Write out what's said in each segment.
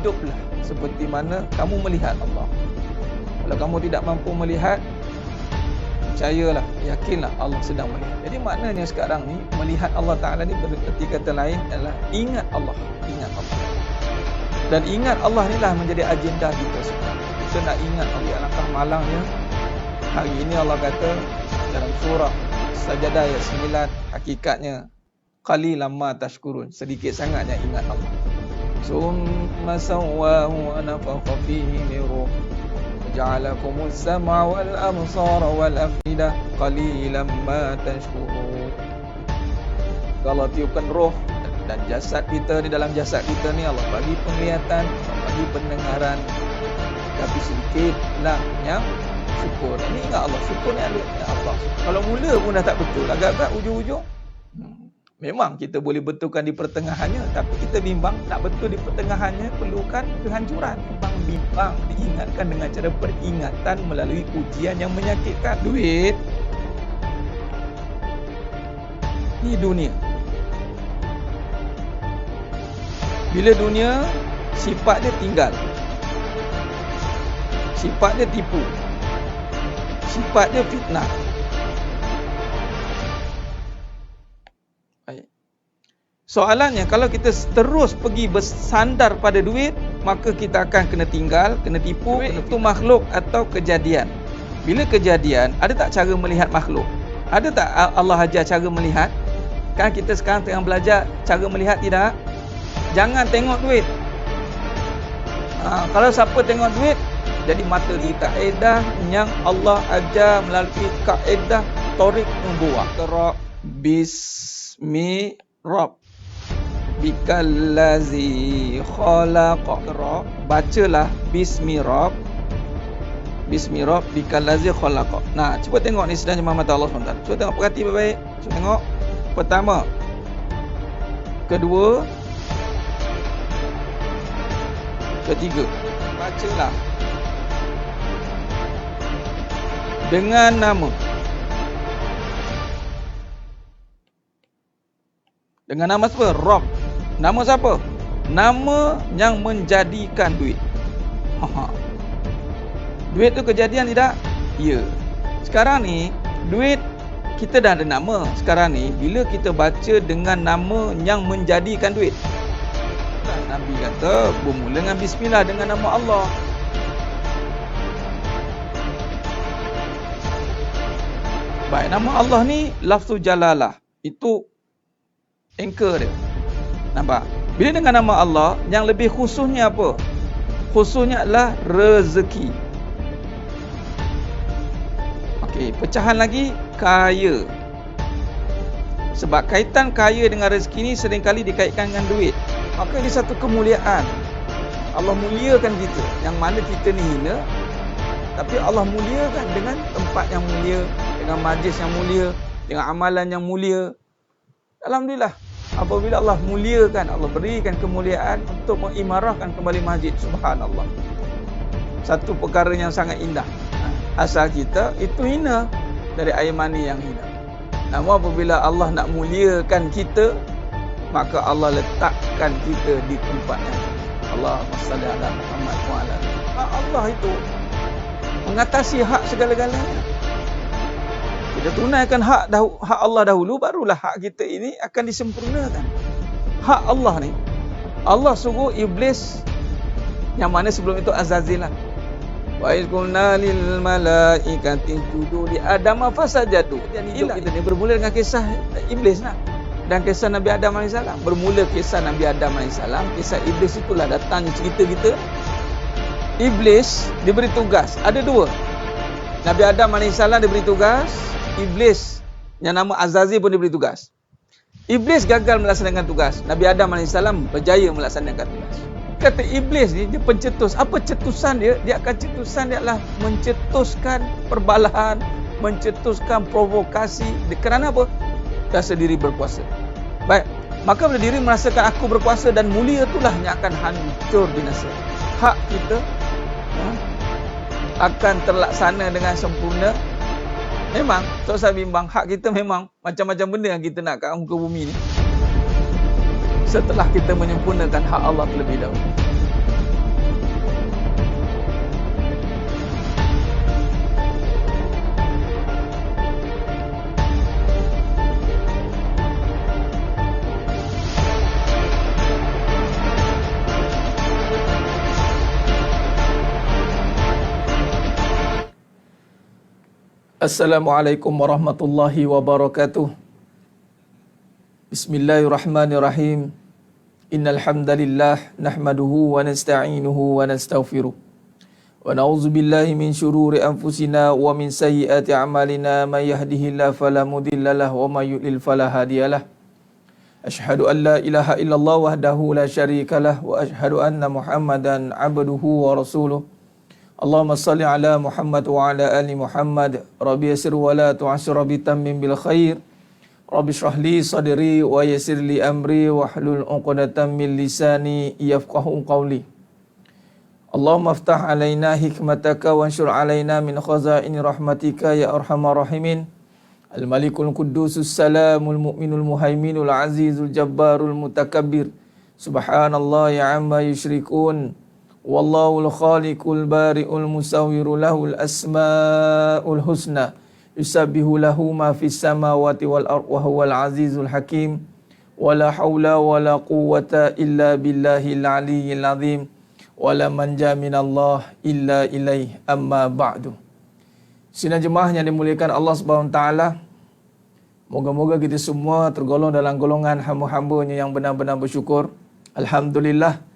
hiduplah seperti mana kamu melihat Allah. Kalau kamu tidak mampu melihat, percayalah, yakinlah Allah sedang melihat. Jadi maknanya sekarang ni melihat Allah Ta'ala ni berarti kata lain adalah ingat Allah. Ingat Allah. Dan ingat Allah ni lah menjadi agenda kita sekarang. Kita nak ingat Allah. Alangkah malangnya hari ini Allah kata dalam surah Sajadah ayat 9, hakikatnya qalilan ma tashkurun, sedikit sangatnya ingat Allah. Summa sawwahu wa nafakha fihi min ruh ja'alakumus sam'a wal absara wal afidah qalilan ma tashkurun. Allah tiupkan roh dan jasad kita, di dalam jasad kita ni Allah bagi penglihatan, Allah bagi pendengaran, tapi sedikitlah yang syukur. Ini ingat Allah, syukur ni ya Allah. Kalau mula pun dah tak betul, agak-agak ujung-ujung memang kita boleh betulkan di pertengahannya, tapi kita bimbang nak betul di pertengahannya perlukan kehancuran. Bimbang diingatkan dengan cara peringatan melalui ujian yang menyakitkan. Duit ni dunia. Bila dunia, sifat dia tinggal, sifat dia tipu, sifat dia fitnah. Soalannya, kalau kita terus pergi bersandar pada duit, maka kita akan kena tinggal, kena tipu. Itu makhluk atau kejadian. Bila kejadian, ada tak cara melihat makhluk? Ada tak Allah ajar cara melihat? Kan kita sekarang tengah belajar cara melihat, tidak? Jangan tengok duit. Kalau siapa tengok duit, jadi mata kita. Kaedah yang Allah ajar melalui kaedah Tariq Nubuwah. Qra bismi Rabb bikallazi khalaqa. Bacalah bismi Rabb, bismi Rabb bikallazi khalaqa. Nah, cuba tengok ni sedang jemaah mata Allah SWT. Cuba tengok, perhati baik-baik. Cuba tengok. Pertama, kedua, ketiga. Bacalah dengan nama. Dengan nama siapa? Rabb. Nama siapa? Nama yang menjadikan duit. Duit tu kejadian tidak? Ya. Sekarang ni, duit kita dah ada nama. Sekarang ni, bila kita baca dengan nama yang menjadikan duit, Nabi kata, bermula dengan bismillah, dengan nama Allah. Baik, nama Allah ni lafzul jalalah. Itu anchor dia. Nampak? Bila dengan nama Allah, yang lebih khususnya apa? Khususnya adalah rezeki. Okey, pecahan lagi, kaya. Sebab kaitan kaya dengan rezeki ni seringkali dikaitkan dengan duit. Maka ini satu kemuliaan. Allah muliakan kita. Yang mana kita ni hina, tapi Allah muliakan dengan tempat yang mulia, dengan majlis yang mulia, dengan amalan yang mulia. Alhamdulillah. Apabila Allah muliakan, Allah berikan kemuliaan untuk mengimarahkan kembali masjid. Subhanallah. Satu perkara yang sangat indah. Asal kita itu hina, dari air mani yang hina. Namun apabila Allah nak muliakan kita, maka Allah letakkan kita di tempat yang Allahumma salli ala Muhammad wa ala. Allah itu mengatasi hak segala-galanya. Kita tunaikan hak Allah dahulu, barulah hak kita ini akan disempurnakan. Hak Allah ni, Allah suruh iblis, yang mana sebelum itu Azazil lah. Wa iz qulna lil malaikati isjudu li Adam fasajadu. Dan hidup kita ni bermula dengan kisah iblis lah. Dan kisah Nabi Adam AS. Bermula kisah Nabi Adam AS, kisah iblis itulah datangnya cerita kita. Iblis diberi tugas, ada dua. Nabi Adam AS diberi tugas, iblis yang nama Azazil pun diberi tugas. Iblis gagal melaksanakan tugas, Nabi Adam AS berjaya melaksanakan tugas. Kata iblis ni, dia pencetus. Apa cetusan dia? Dia akan cetusan dia adalah mencetuskan perbalahan, mencetuskan provokasi. Kerana apa? Rasa diri berkuasa. Baik, maka bila diri merasakan aku berkuasa dan mulia, itulah yang akan hancur binasa. Hak kita akan terlaksana dengan sempurna. Memang, so saya bimbang, hak kita memang macam-macam benda yang kita nak kat muka bumi ni, setelah kita menyempurnakan hak Allah terlebih dahulu. Assalamualaikum warahmatullahi wabarakatuh. Bismillahirrahmanirrahim. Innal hamdalillah nahmaduhu wa nasta'inuhu wa nastaghfiruh. Wa na'udzu billahi min syururi anfusina wa min sayyiati a'malina may yahdihillahu fala mudhillalah wa may yudlil fala hadiyalah. Asyhadu an la ilaha illallah wahdahu la syarikalah wa asyhadu anna Muhammadan 'abduhu wa rasuluh. Allahumma salli ala Muhammad wa ala ali Muhammad. Rabbi yassir wa la tu'assir, rabbi tammim bil khair. Rabbi shrah li sadri wa yassir li amri wa hlul 'uqdatam min lisani yafqahu qawli. Allahumma aftah alaina hikmataka wa anshur alaina min khazaini rahmatika ya arhamar rahimin. Al-Malikul Quddusus Salamul Mu'minul Muhaiminul Azizul Jabbarul Mutakabbir. Subhanallah ya amma yusyrikun. Wallahul khaliqul bari'ul musawwiru lahul asma'ul husna. Yusabbihu lahu ma fis samawati wal ardh wa huwal azizul hakim. Wala haula wala quwwata illa billahil aliyyil azim. Wala manja minallah illa ilaih, amma ba'du. Sidang jemaah yang dimuliakan Allah Subhanahu wa taala, moga-moga kita semua tergolong dalam golongan hamba-hambanya yang benar-benar bersyukur. Alhamdulillah,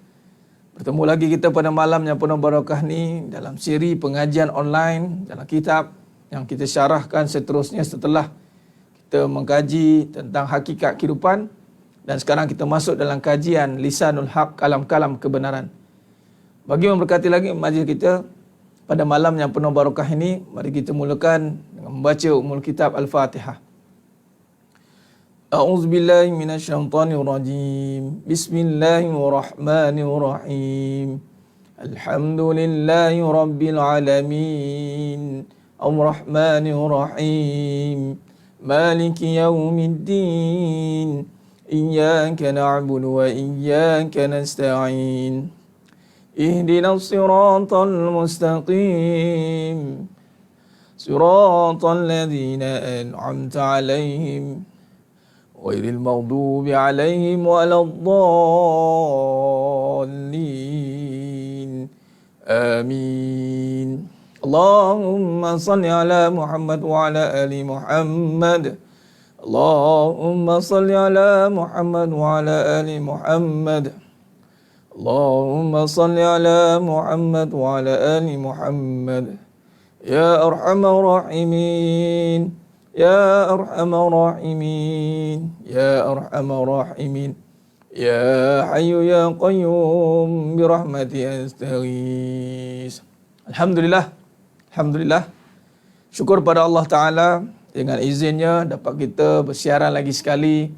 bertemu lagi kita pada malam yang penuh barakah ni dalam siri pengajian online dalam kitab yang kita syarahkan seterusnya setelah kita mengkaji tentang hakikat kehidupan, dan sekarang kita masuk dalam kajian Lisanul Haq, kalam-kalam kebenaran. Bagi memberkati lagi majlis kita pada malam yang penuh barakah ini, mari kita mulakan dengan membaca Ummul Kitab Al-Fatihah. A'udzubillahi minasyaitonirrajim. Bismillahirrahmanirrahim. Alhamdulillahi rabbil alamin. Ar-Rahmanir-Rahim. Maliki yaumiddin. Iyyaka na'budu wa iyyaka nasta'in. Ihdinas siratal mustaqim. Siratal ladzina an'amta 'alaihim ghairil maghdubi 'alaihim waladdallin. Amin. Allahumma salli ala Muhammad wa ala ali Muhammad. Allahumma salli ala Muhammad wa ala ali Muhammad. Allahumma salli ala Muhammad wa ala ali Muhammad. Ya arhamar rahimin, ya arhamar rahimin, ya arhamar rahimin, ya hayyu ya qayyum bi rahmati astaghis. Alhamdulillah, alhamdulillah. Syukur pada Allah Ta'ala, dengan izinnya dapat kita bersiaran lagi sekali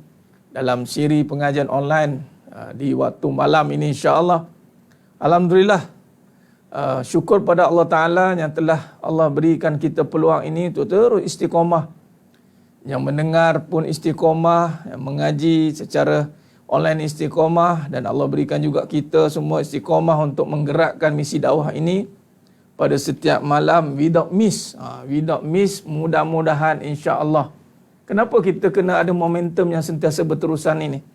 dalam siri pengajian online di waktu malam ini, insya-Allah. Alhamdulillah, syukur pada Allah Ta'ala yang telah Allah berikan kita peluang ini untuk terus istiqamah. Yang mendengar pun istiqamah, yang mengaji secara online istiqamah, dan Allah berikan juga kita semua istiqamah untuk menggerakkan misi dakwah ini pada setiap malam without miss. Without miss, mudah-mudahan insya-Allah. Kenapa kita kena ada momentum yang sentiasa berterusan ini?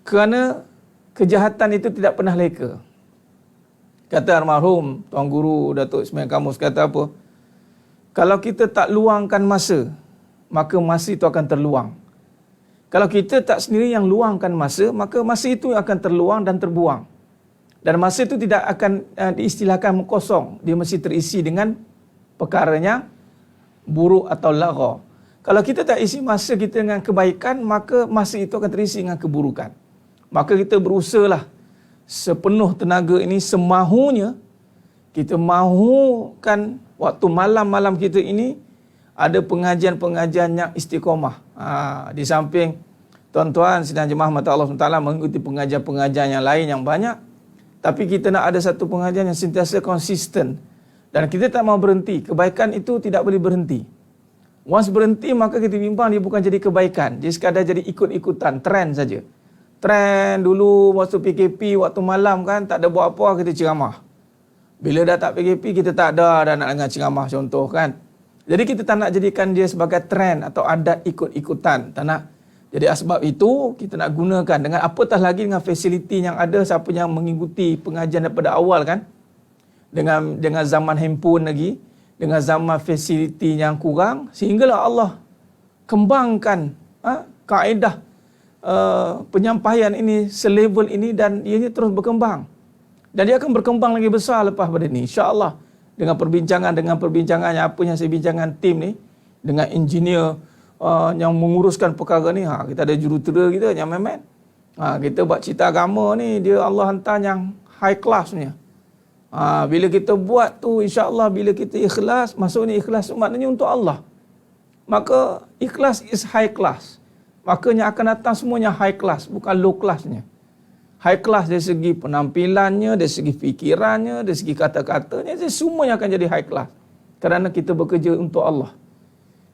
Kerana kejahatan itu tidak pernah leka. Kata almarhum Tuan Guru Datuk Ismail Kamus, kata apa? Kalau kita tak luangkan masa, maka masa itu akan terluang. Kalau kita tak sendiri yang luangkan masa, maka masa itu akan terluang dan terbuang. Dan masa itu tidak akan diistilahkan kosong. Dia mesti terisi dengan perkaranya buruk atau lagha. Kalau kita tak isi masa kita dengan kebaikan, maka masa itu akan terisi dengan keburukan. Maka kita berusahalah sepenuh tenaga ini, semahunya kita mahukan waktu malam-malam kita ini ada pengajian-pengajian yang istiqamah. Di samping tuan-tuan sidang jemaah mata Allah SWT mengikuti pengajian-pengajian yang lain yang banyak, tapi kita nak ada satu pengajian yang sentiasa konsisten. Dan kita tak mau berhenti. Kebaikan itu tidak boleh berhenti. Once berhenti, maka kita bimbang dia bukan jadi kebaikan. Dia sekadar jadi ikut-ikutan, trend saja. Trend dulu waktu PKP, waktu malam kan, tak ada buat apa, kita ceramah. Bila dah tak PKP, kita tak ada dah nak dengar ceramah contoh kan. Jadi kita tak nak jadikan dia sebagai trend atau adat ikut-ikutan. Tak nak. Jadi sebab itu kita nak gunakan dengan apatah lagi dengan fasiliti yang ada, siapa yang mengikuti pengajian daripada awal kan, dengan zaman handphone lagi, dengan zaman fasiliti yang kurang, sehinggalah Allah kembangkan kaedah penyampaian ini selevel ini, dan ianya terus berkembang. Dan dia akan berkembang lagi besar lepas pada ini, insya-Allah. Dengan perbincangan yang apa yang saya bincangkan tim ni dengan engineer yang menguruskan perkara ni, kita ada jurutera kita yang Mehmet. Kita buat cerita agama ni, dia Allah hantar yang high class punya. Bila kita buat tu, insya-Allah bila kita ikhlas, maksudnya ikhlas maknanya untuk Allah. Maka ikhlas is high class. Makanya akan datang semuanya high class, bukan low classnya. High class dari segi penampilannya, dari segi fikirannya, dari segi kata-katanya, semuanya akan jadi high class. Kerana kita bekerja untuk Allah.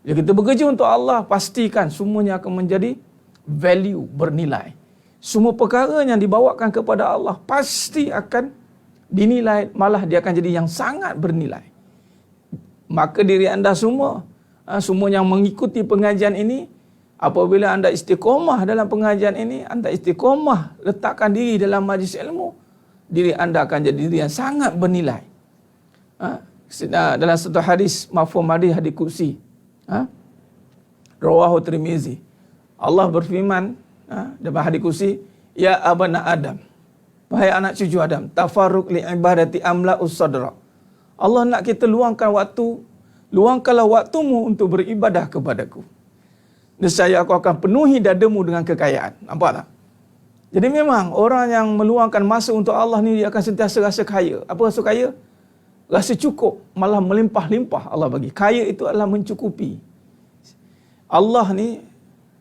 Bila kita bekerja untuk Allah, pastikan semuanya akan menjadi value, bernilai. Semua perkara yang dibawakan kepada Allah pasti akan dinilai, malah dia akan jadi yang sangat bernilai. Maka diri anda semua yang mengikuti pengajian ini, apabila anda istiqomah dalam pengajian ini, anda istiqomah letakkan diri dalam majlis ilmu, diri anda akan jadi diri yang sangat bernilai. Dalam satu hadis mafhum hadis kursi, rawahu Tirmizi, Allah berfirman dalam hadis kursi, ya abana Adam, wahai anak cucu Adam, tafarruq li ibadati amla'us sadra. Allah nak kita luangkanlah waktumu untuk beribadah kepadaku. Nescaya aku akan penuhi dadamu dengan kekayaan. Nampak tak? Jadi memang orang yang meluangkan masa untuk Allah ni, dia akan sentiasa rasa kaya. Apa rasa kaya? Rasa cukup, malah melimpah-limpah Allah bagi. Kaya itu adalah mencukupi. Allah ni,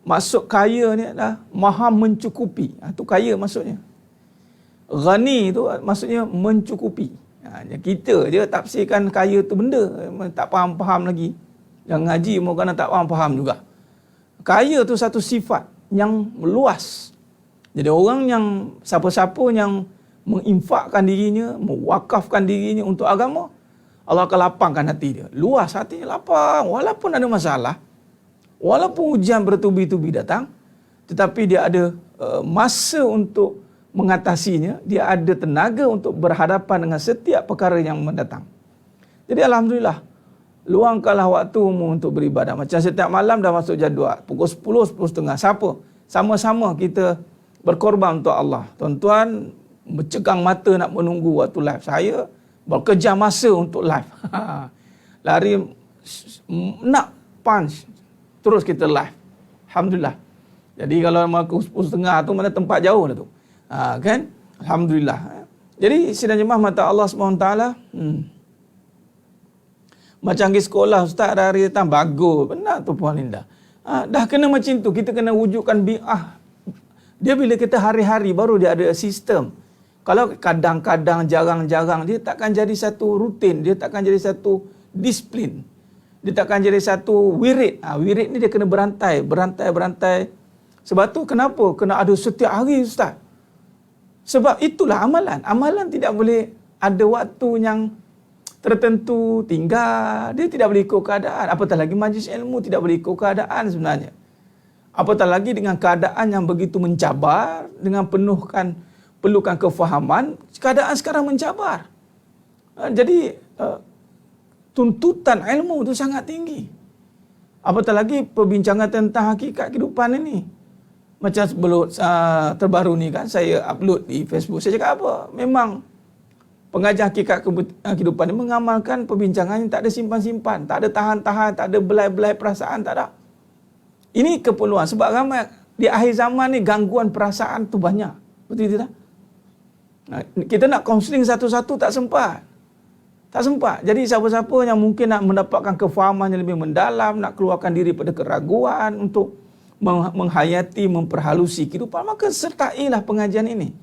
maksud kaya ni adalah maha mencukupi. Itu kaya maksudnya. Ghani itu maksudnya mencukupi. Kita je tafsirkan kaya tu benda, tak faham-faham lagi. Yang ngaji mungkin tak faham-faham juga. Kaya tu satu sifat yang meluas. Jadi orang yang siapa-siapa yang menginfakkan dirinya, mewakafkan dirinya untuk agama, Allah akan lapangkan hati dia. Luas hatinya, lapang. Walaupun ada masalah, walaupun hujan bertubi-tubi datang, tetapi dia ada masa untuk mengatasinya, dia ada tenaga untuk berhadapan dengan setiap perkara yang mendatang. Jadi alhamdulillah, luangkanlah waktumu untuk beribadah. Macam setiap malam dah masuk jadual. Pukul 10, 10.30. Siapa? Sama-sama kita berkorban untuk Allah. Tuan-tuan bercegang mata nak menunggu waktu live. Saya berkejar masa untuk live. Lari nak punch, terus kita live. Alhamdulillah. Jadi kalau pukul 10.30 tu mana tempat jauh lah tu. Kan? Alhamdulillah. Jadi sidang jemaah mata Allah SWT, macam pergi sekolah, ustaz hari datang, bagus. Benar tu Puan Linda. Dah kena macam tu, kita kena wujudkan bi'ah. Dia bila kita hari-hari, baru dia ada sistem. Kalau kadang-kadang, jarang-jarang, dia takkan jadi satu rutin, dia takkan jadi satu disiplin. Dia takkan jadi satu wirid. Wirid ni dia kena berantai. Sebab tu kenapa kena ada setiap hari, ustaz? Sebab itulah amalan. Amalan tidak boleh ada waktu yang tertentu tinggal, dia tidak boleh ikut keadaan. Apatah lagi majlis ilmu tidak boleh ikut keadaan sebenarnya. Apatah lagi dengan keadaan yang begitu mencabar, dengan perlukan kefahaman, keadaan sekarang mencabar. Jadi tuntutan ilmu itu sangat tinggi. Apatah lagi perbincangan tentang hakikat kehidupan ini. Macam sebelum terbaru ni kan, saya upload di Facebook, saya cakap apa? Memang pengajar hakikat kehidupan ini mengamalkan perbincangan yang tak ada simpan-simpan, tak ada tahan-tahan, tak ada belai-belai perasaan, tak ada. Ini keperluan. Sebab ramai di akhir zaman ni gangguan perasaan tu banyak. Betul tidak? Kita nak kaunseling satu-satu tak sempat. Tak sempat. Jadi siapa-siapa yang mungkin nak mendapatkan kefahaman yang lebih mendalam, nak keluarkan diri pada keraguan untuk menghayati, memperhalusi kehidupan, maka sertailah pengajian ini.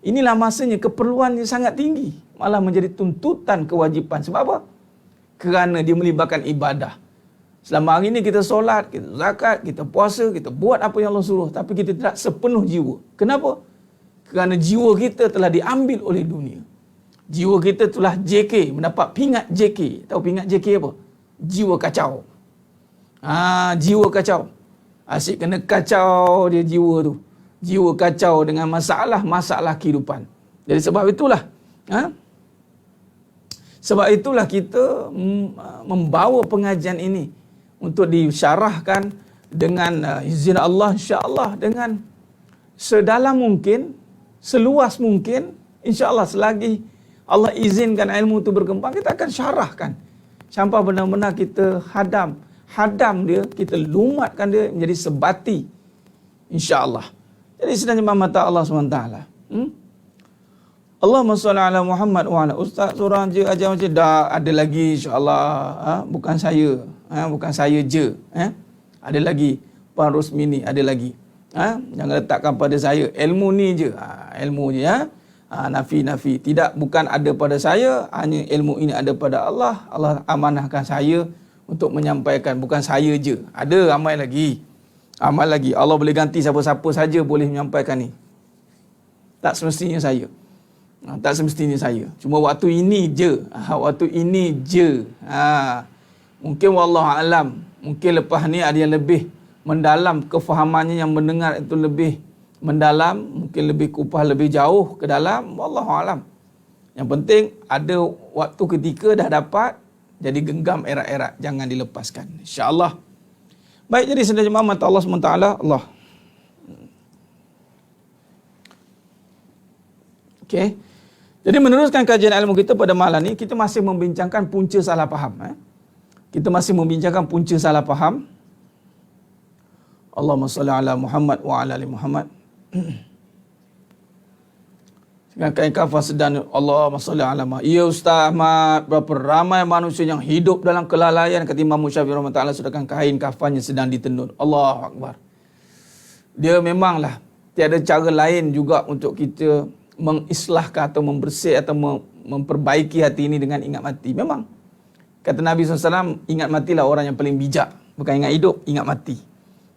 Inilah masanya, keperluan yang sangat tinggi, malah menjadi tuntutan kewajipan. Sebab apa? Kerana dia melibatkan ibadah. Selama hari ini kita solat, kita zakat, kita puasa, kita buat apa yang Allah suruh, tapi kita tidak sepenuh jiwa. Kenapa? Kerana jiwa kita telah diambil oleh dunia. Jiwa kita telah JK, mendapat pingat JK. Tahu pingat JK apa? Jiwa kacau. Jiwa kacau. Asyik kena kacau dia jiwa tu. Jiwa kacau dengan masalah-masalah kehidupan. Jadi sebab itulah, Sebab itulah kita membawa pengajian ini untuk disyarahkan dengan izin Allah, insya-Allah, dengan sedalam mungkin, seluas mungkin, insya-Allah, selagi Allah izinkan ilmu itu berkembang, kita akan syarahkan sampai benar-benar kita hadam dia, kita lumatkan dia menjadi sebati, insya-Allah. Jadi sebenarnya mata Allah SWT. Allahumma salli ala Muhammad wa ala. Ustaz seorang je ajar macam dah ada lagi, insya-Allah. Bukan saya, bukan saya je. Ada lagi Puan Rosmini, ada lagi. Jangan letakkan pada saya. Ilmu ni je. Ilmu je. Nafi. Tidak, bukan ada pada saya. Hanya ilmu ini ada pada Allah. Allah amanahkan saya untuk menyampaikan. Bukan saya je. Ada ramai lagi. Amal lagi. Allah boleh ganti siapa-siapa saja boleh menyampaikan ni. Tak semestinya saya. Tak semestinya saya. Cuma waktu ini je. Waktu ini je. Mungkin wallahu alam. Mungkin lepas ni ada yang lebih mendalam kefahamannya, yang mendengar itu lebih mendalam, mungkin lebih kupas, lebih jauh ke dalam, wallahu alam. Yang penting ada waktu ketika dah dapat, jadi genggam erat-erat, jangan dilepaskan, insya-Allah. Baik, jadi sedang jemaah mata Allah SWT, Allah. Okey. Jadi meneruskan kajian ilmu kita pada malam ni, kita masih membincangkan punca salah faham. Kita masih membincangkan punca salah faham. Allahumma salli ala Muhammad wa ala ali Muhammad. Sekarang kain kafah sedang Allahumma salli ala Muhammad. Ya Ustaz Ahmad, berapa ramai manusia yang hidup dalam kelalaian, kata Imam Syafi'i rahimahullah, sedangkan kain kafahnya sedang ditenun. Allahu akbar. Dia memanglah tiada cara lain juga untuk kita mengislahkan atau membersih atau memperbaiki hati ini dengan ingat mati. Memang kata Nabi SAW, ingat matilah orang yang paling bijak. Bukan ingat hidup, ingat mati.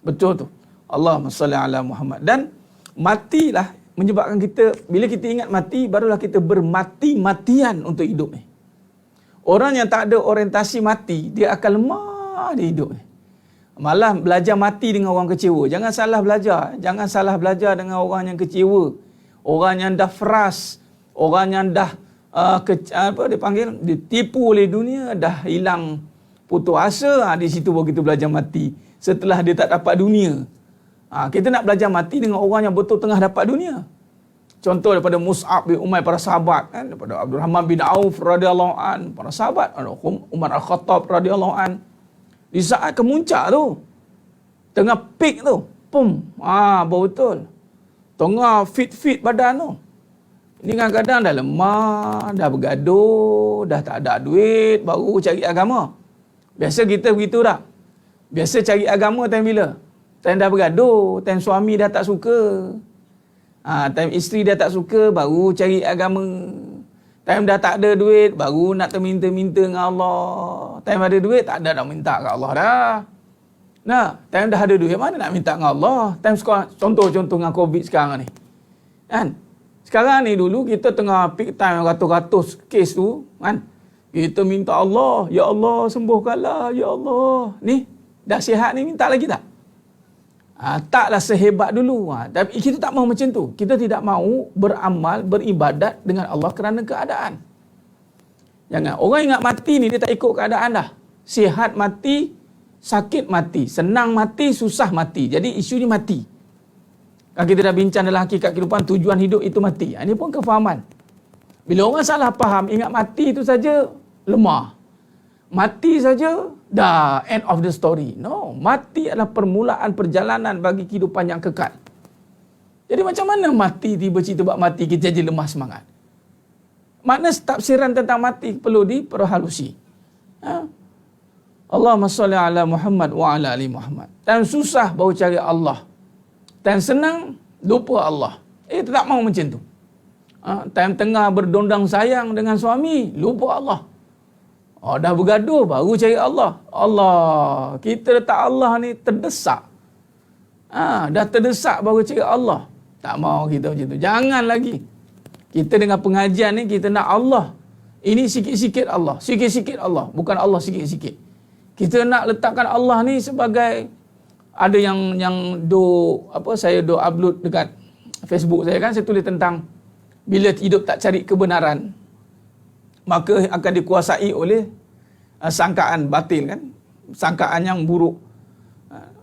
Betul tu. Allahumma salli ala Muhammad. Dan matilah menyebabkan kita, bila kita ingat mati, barulah kita bermati-matian untuk hidup ni. Orang yang tak ada orientasi mati, dia akan lemah di hidup ni. Malah belajar mati dengan orang kecewa. Jangan salah belajar. Jangan salah belajar dengan orang yang kecewa. Orang yang dah fras. Orang yang dah ditipu oleh dunia, dah hilang putus asa, di situ baru kita belajar mati. Setelah dia tak dapat dunia. Kita nak belajar mati dengan orang yang betul tengah dapat dunia. Contoh daripada Mus'ab bin Umair, para sahabat, kan? Daripada Abdul Rahman bin Auf radhiyallahu an, para sahabat, Umar Al-Khattab radhiyallahu an. Di saat kemuncak tu, tengah peak tu, baru betul. Tengah fit badan tu. Ini kadang-kadang dah lemah, dah bergaduh, dah tak ada duit, baru cari agama. Biasa kita begitu tak? Biasa cari agama time bila? Time dah bergaduh, time suami dah tak suka. Time isteri dah tak suka, baru cari agama. Time dah tak ada duit, baru nak terminta-minta dengan Allah. Time ada duit, tak ada nak minta ke Allah dah. Nah, time dah ada duit, mana nak minta dengan Allah? Time sekarang, contoh dengan COVID sekarang ni. Kan? Sekarang ni dulu kita tengah peak time ratus-ratus kes tu, kan? Kita minta Allah, ya Allah sembuhkanlah, ya Allah. Ni dah sihat ni minta lagi tak? Taklah sehebat dulu. Tapi kita tak mahu macam tu. Kita tidak mahu beramal, beribadat dengan Allah kerana keadaan. Jangan. Orang ingat mati ni dia tak ikut keadaan dah. Sihat mati, sakit mati, senang mati, susah mati. Jadi isu ni mati. Kalau kita dah bincang dalam hakikat kehidupan, tujuan hidup itu mati. Ini pun kefahaman. Bila orang salah faham, ingat mati itu saja lemah. Mati saja, dah end of the story. No, mati adalah permulaan perjalanan bagi kehidupan yang kekal. Jadi macam mana mati, tiba cerita bab mati, kita jadi lemah semangat? Makna tafsiran tentang mati perlu diperhalusi. Allahumma salli ala Muhammad wa ala ali Muhammad. Dan susah baru cari Allah. Time senang, lupa Allah. Kita tak mahu macam tu. Time tengah berdondang sayang dengan suami, lupa Allah. Dah bergaduh, baru cari Allah. Allah. Kita letak Allah ni terdesak. Dah terdesak baru cari Allah. Tak mahu kita macam tu. Jangan lagi. Kita dengan pengajian ni, kita nak Allah. Ini sikit-sikit Allah. Sikit-sikit Allah. Bukan Allah sikit-sikit. Kita nak letakkan Allah ni sebagai, ada yang saya upload dekat Facebook saya kan, saya tulis tentang bila hidup tak cari kebenaran, maka akan dikuasai oleh sangkaan batil kan, sangkaan yang buruk.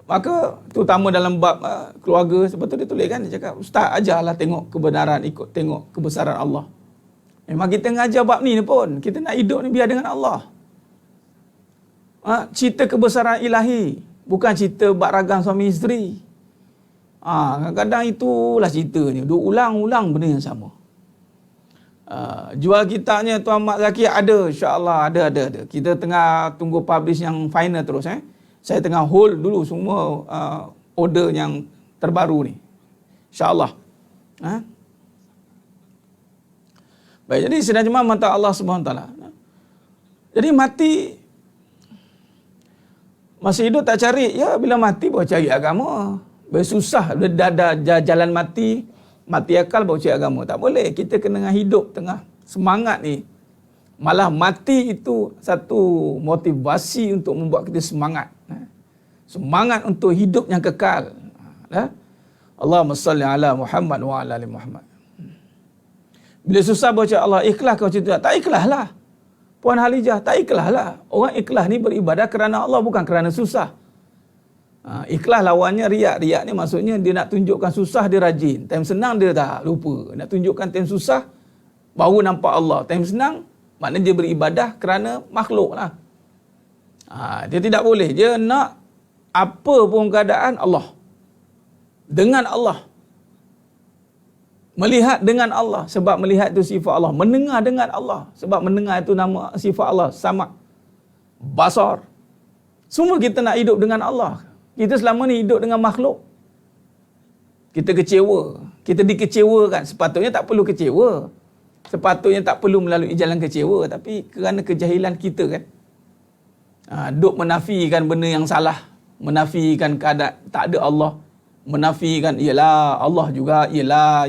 Maka terutama dalam bab keluarga, sebab tu dia tulis kan, dia cakap, ustaz ajarlah tengok kebenaran, ikut tengok kebesaran Allah. Memang kita ngajar bab ni pun, kita nak hidup ni biar dengan Allah. Cerita kebesaran ilahi, bukan cerita bab ragam suami isteri. Kadang-kadang itulah ceritanya, duk ulang-ulang benda yang sama. Jual kitabnya Tuan Mat Zaki ada, insya-Allah ada. Kita tengah tunggu publish yang final terus Saya tengah hold dulu semua order yang terbaru ni. Insya-Allah. Baik, jadi sedang jemaah mata Allah Subhanahu taala. Jadi mati masih hidup tak cari, ya bila mati baru cari agama. Bersusah dah jalan mati akal baru cari agama. Tak boleh, kita kena hidup tengah semangat ni. Malah mati itu satu motivasi untuk membuat kita semangat. Semangat untuk hidup yang kekal. Allahumma salli ala Muhammad wa ala ali Muhammad. Bila susah baca Allah, ikhlas kau cerita. Tak ikhlas lah. Puan Halijah, tak ikhlas lah. Orang ikhlas ni beribadah kerana Allah, bukan kerana susah. Ikhlas lawannya riak. Riak ni maksudnya dia nak tunjukkan susah, dia rajin. Time senang dia tak lupa. Nak tunjukkan time susah, baru nampak Allah. Time senang, maknanya dia beribadah kerana makhluk lah. Dia tidak boleh. Dia nak apa pun keadaan Allah. Dengan Allah. Melihat dengan Allah. Sebab melihat itu sifat Allah. Mendengar dengan Allah. Sebab mendengar itu nama sifat Allah. Sama. Basar. Semua kita nak hidup dengan Allah. Kita selama ni hidup dengan makhluk. Kita kecewa. Kita dikecewakan. Sepatutnya tak perlu kecewa. Sepatutnya tak perlu melalui jalan kecewa. Tapi kerana kejahilan kita kan. Duk menafikan benda yang salah. Menafikan keadaan tak ada Allah. Menafikan, ialah Allah juga, ialah.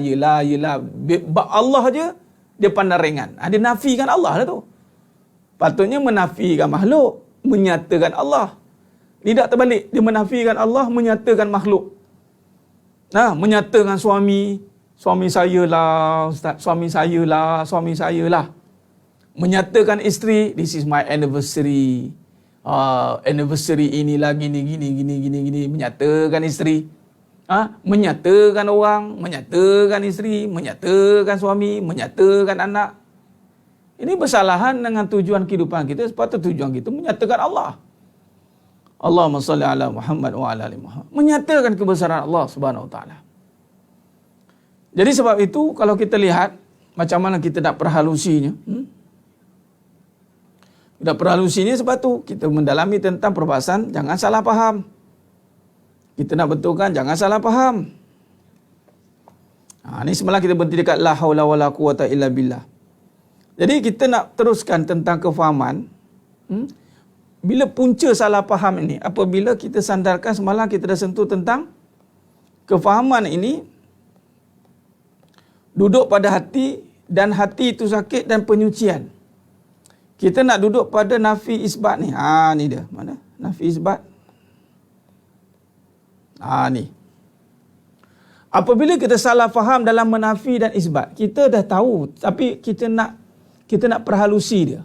Allah je, dia pandang ringan. Dia nafikan Allah lah tu. Patutnya menafikan makhluk, menyatakan Allah. Tidak terbalik, dia menafikan Allah, menyatakan makhluk. Menyatakan suami saya lah, ustaz, suami saya lah. Menyatakan isteri, this is my anniversary. Anniversary inilah gini. Menyatakan isteri. Menyatakan orang, menyatakan isteri, menyatakan suami, menyatakan anak. Ini bersalahan dengan tujuan kehidupan kita. Sepatutnya tujuan kita menyatakan Allah. Allahumma salli ala Muhammad wa ala ali Muhammad. Menyatakan kebesaran Allah Subhanahu wa taala. Jadi sebab itu kalau kita lihat macam mana kita nak perhalusinya. Kita perhalusinya sebab tu kita mendalami tentang perbahasan jangan salah faham. Kita nak betulkan jangan salah faham. Ni semalam kita berhenti dekat la haula wala quwata illa billah. Jadi kita nak teruskan tentang kefahaman. Bila punca salah faham ini, apabila kita sandarkan semalam kita dah sentuh tentang kefahaman ini duduk pada hati dan hati itu sakit dan penyucian. Kita nak duduk pada nafi isbat ni. Ni dia. Mana? Nafi isbat. Ni. Apabila kita salah faham dalam menafi dan isbat, kita dah tahu tapi kita nak perhalusi dia,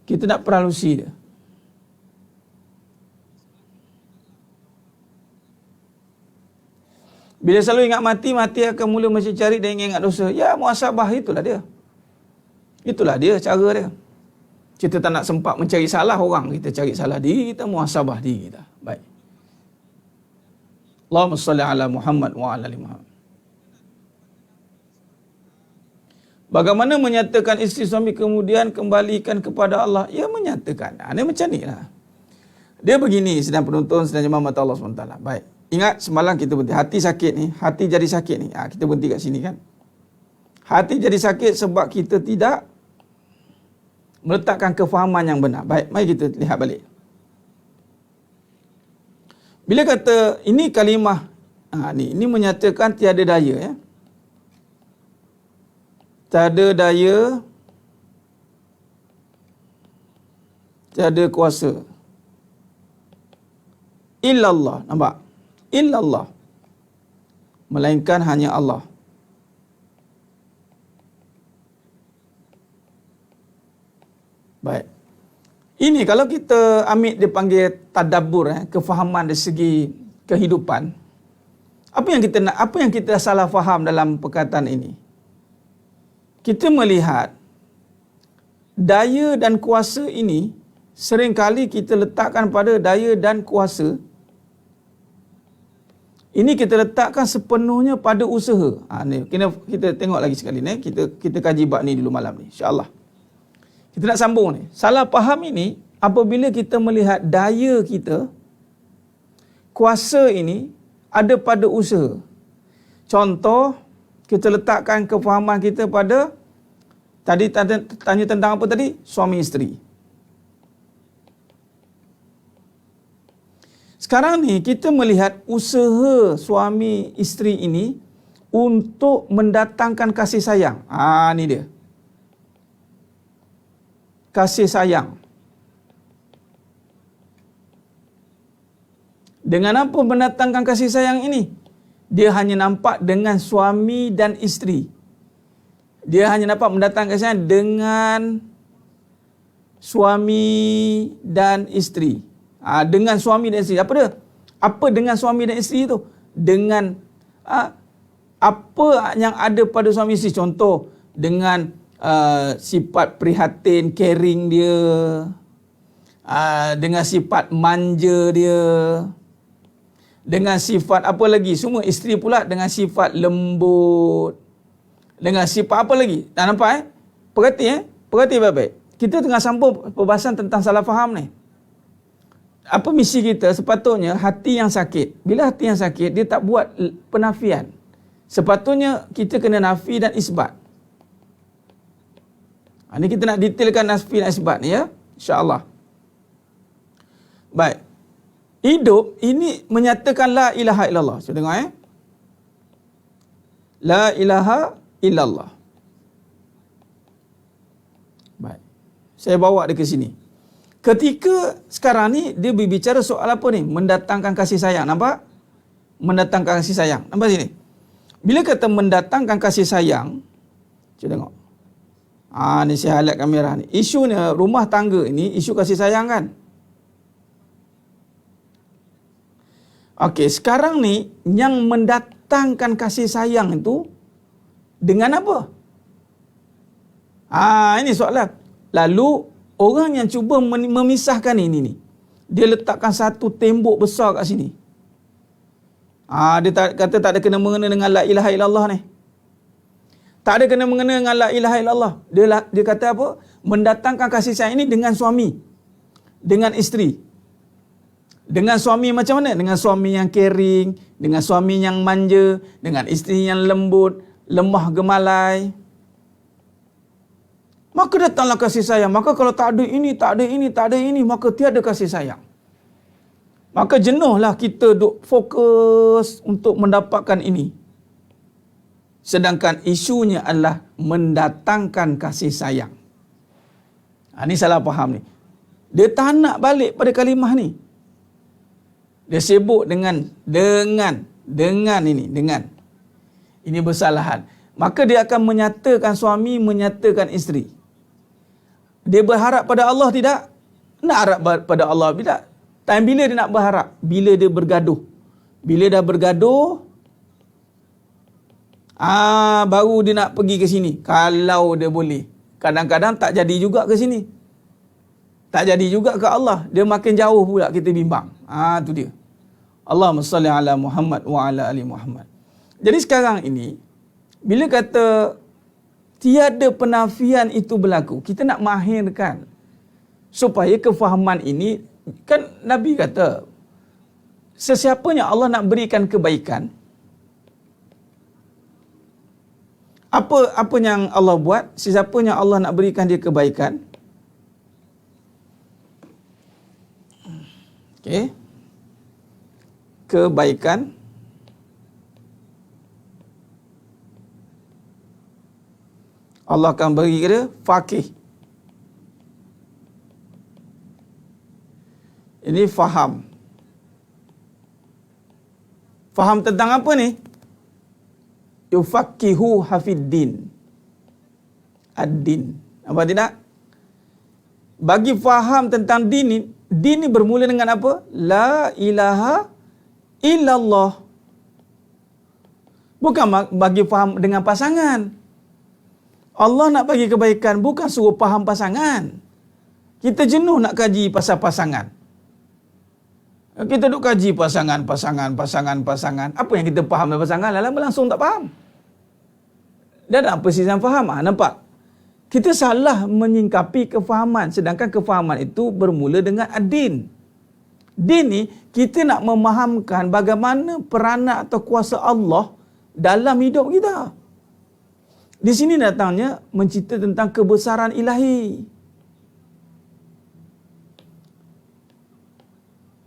Kita nak perhalusi dia. Bila selalu ingat mati akan mula mencari dan ingat dosa. Ya, muhasabah itulah dia. Itulah dia cara dia. Kita tak nak sempat mencari salah orang, kita cari salah diri kita, muhasabah diri kita. Baik. Allahumma salli ala Muhammad wa ala ali Muhammad. Bagaimana menyatakan isteri suami kemudian kembalikan kepada Allah? Ya, menyatakan. Ini macam ni lah. Dia begini, sedang penonton, sedang jemaah mata Allah SWT. Baik. Ingat semalam kita berhenti. Hati sakit ni, hati jadi sakit ni. Kita berhenti kat sini kan. Hati jadi sakit sebab kita tidak meletakkan kefahaman yang benar. Baik, mari kita lihat balik. Bila kata ini kalimah, ini menyatakan tiada daya, ya. Tiada daya, tiada kuasa. Illallah, nampak? Illallah. Melainkan hanya Allah. Baik. Ini kalau kita ambil dia panggil tadabbur, kefahaman dari segi kehidupan. Apa yang kita salah faham dalam perkataan ini? Kita melihat daya dan kuasa ini seringkali kita letakkan pada daya dan kuasa. Ini kita letakkan sepenuhnya pada usaha. Ni kita tengok lagi sekali ni. Kita kaji bab ni dulu malam ni, insya-Allah. Kita nak sambung ni. Salah faham ini apabila kita melihat daya kita, kuasa ini ada pada usaha. Contoh, kita letakkan kefahaman kita pada tadi tanya tentang apa tadi? Suami isteri. Sekarang ni kita melihat usaha suami isteri ini untuk mendatangkan kasih sayang. Ni dia. Kasih sayang. Dengan apa mendatangkan kasih sayang ini? Dia hanya nampak dengan suami dan isteri. Dia hanya dapat mendatangkan kasih sayang dengan suami dan isteri. Dengan suami dan isteri. Apa dia? Apa dengan suami dan isteri itu? Dengan apa yang ada pada suami isteri. Contoh, dengan sifat prihatin, caring dia. Dengan sifat manja dia. Dengan sifat apa lagi? Semua isteri pula dengan sifat lembut. Dengan sifat apa lagi? Dah nampak Perhati Perhati baik-baik. Kita tengah sambung perbahasan tentang salah faham ni. Apa misi kita? Sepatutnya hati yang sakit. Bila hati yang sakit, dia tak buat penafian. Sepatutnya kita kena nafi dan isbat. Ini kita nak detailkan nafi dan isbat ni, ya. InsyaAllah. Baik. Hidup ini menyatakan la ilaha illallah. Cuba tengok La ilaha illallah. Baik. Saya bawa dia ke sini. Ketika sekarang ni dia berbicara soal apa ni? Mendatangkan kasih sayang. Nampak? Mendatangkan kasih sayang. Nampak sini? Bila kata mendatangkan kasih sayang, cuba tengok. Ni saya highlight kamera ni. Isunya rumah tangga ini isu kasih sayang kan? Okey, sekarang ni yang mendatangkan kasih sayang itu dengan apa? Ini soalan. Lalu orang yang cuba memisahkan ini ni, dia letakkan satu tembok besar kat sini. Dia kata tak ada kena-mengena dengan la ilaha illallah ni. Tak ada kena-mengena dengan la ilaha illallah. Dia kata apa? Mendatangkan kasih sayang ini dengan suami, dengan isteri. Dengan suami macam mana? Dengan suami yang caring, dengan suami yang manja, dengan isteri yang lembut, lemah gemalai. Maka datanglah kasih sayang. Maka kalau tak ada ini, tak ada ini, tak ada ini, maka tiada kasih sayang. Maka jenuhlah kita duk fokus untuk mendapatkan ini. Sedangkan isunya adalah mendatangkan kasih sayang. Ini salah faham ni. Dia tak nak balik pada kalimah ni. Dia sibuk dengan ini. Ini bersalahan. Maka dia akan menyatakan suami, menyatakan isteri. Dia berharap pada Allah tidak? Nak harap pada Allah tidak? Time bila dia nak berharap? Bila dia bergaduh. Bila dah bergaduh, baru dia nak pergi ke sini. Kalau dia boleh. Kadang-kadang tak jadi juga ke sini. Tak jadi juga ke Allah. Dia makin jauh pula kita bimbang. Tu dia. Allahumma salli ala Muhammad wa ala ali Muhammad. Jadi sekarang ini, bila kata tiada penafian itu berlaku, kita nak mahirkan supaya kefahaman ini, kan Nabi kata, sesiapanya Allah nak berikan kebaikan, apa yang Allah buat, sesiapanya Allah nak berikan dia kebaikan, kebaikan, Allah akan beri dia faqih. Ini faham. Faham tentang apa ni? Yufaqihu hafiddin. Ad-din. Apa tidak? bagi faham tentang din ni bermula dengan apa? La ilaha illallah. Bukan bagi faham dengan pasangan. Allah nak bagi kebaikan, bukan suruh faham pasangan. Kita jenuh nak kaji pasal pasangan. Kita duk kaji pasangan. Apa yang kita faham dari pasangan? Lama-lama langsung tak faham. Dah ada apa sih yang faham? Nampak? Kita salah menyingkapi kefahaman. Sedangkan kefahaman itu bermula dengan ad-din. Din ni, kita nak memahamkan bagaimana peranan atau kuasa Allah dalam hidup kita. Di sini datangnya mencerita tentang kebesaran ilahi.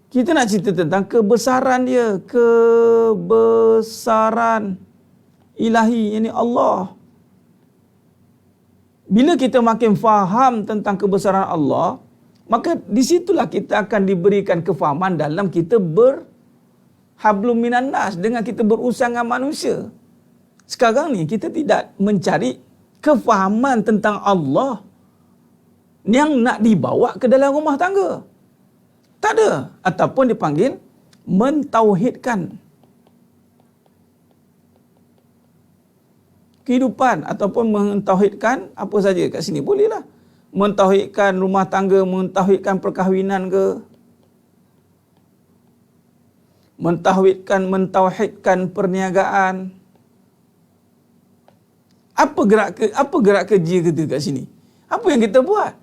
Kita nak cerita tentang kebesaran dia, kebesaran ilahi, yakni Allah. Bila kita makin faham tentang kebesaran Allah, maka di situlah kita akan diberikan kefahaman dalam kita berhablum minan nas, dengan kita berurusan dengan manusia. Sekarang ni kita tidak mencari kefahaman tentang Allah yang nak dibawa ke dalam rumah tangga. Tak ada. Ataupun dipanggil mentauhidkan kehidupan, ataupun mentauhidkan apa saja kat sini bolehlah. Mentauhidkan rumah tangga, mentauhidkan perkahwinan ke, mentauhidkan perniagaan. Apa gerak kerja kita kat sini? Apa yang kita buat?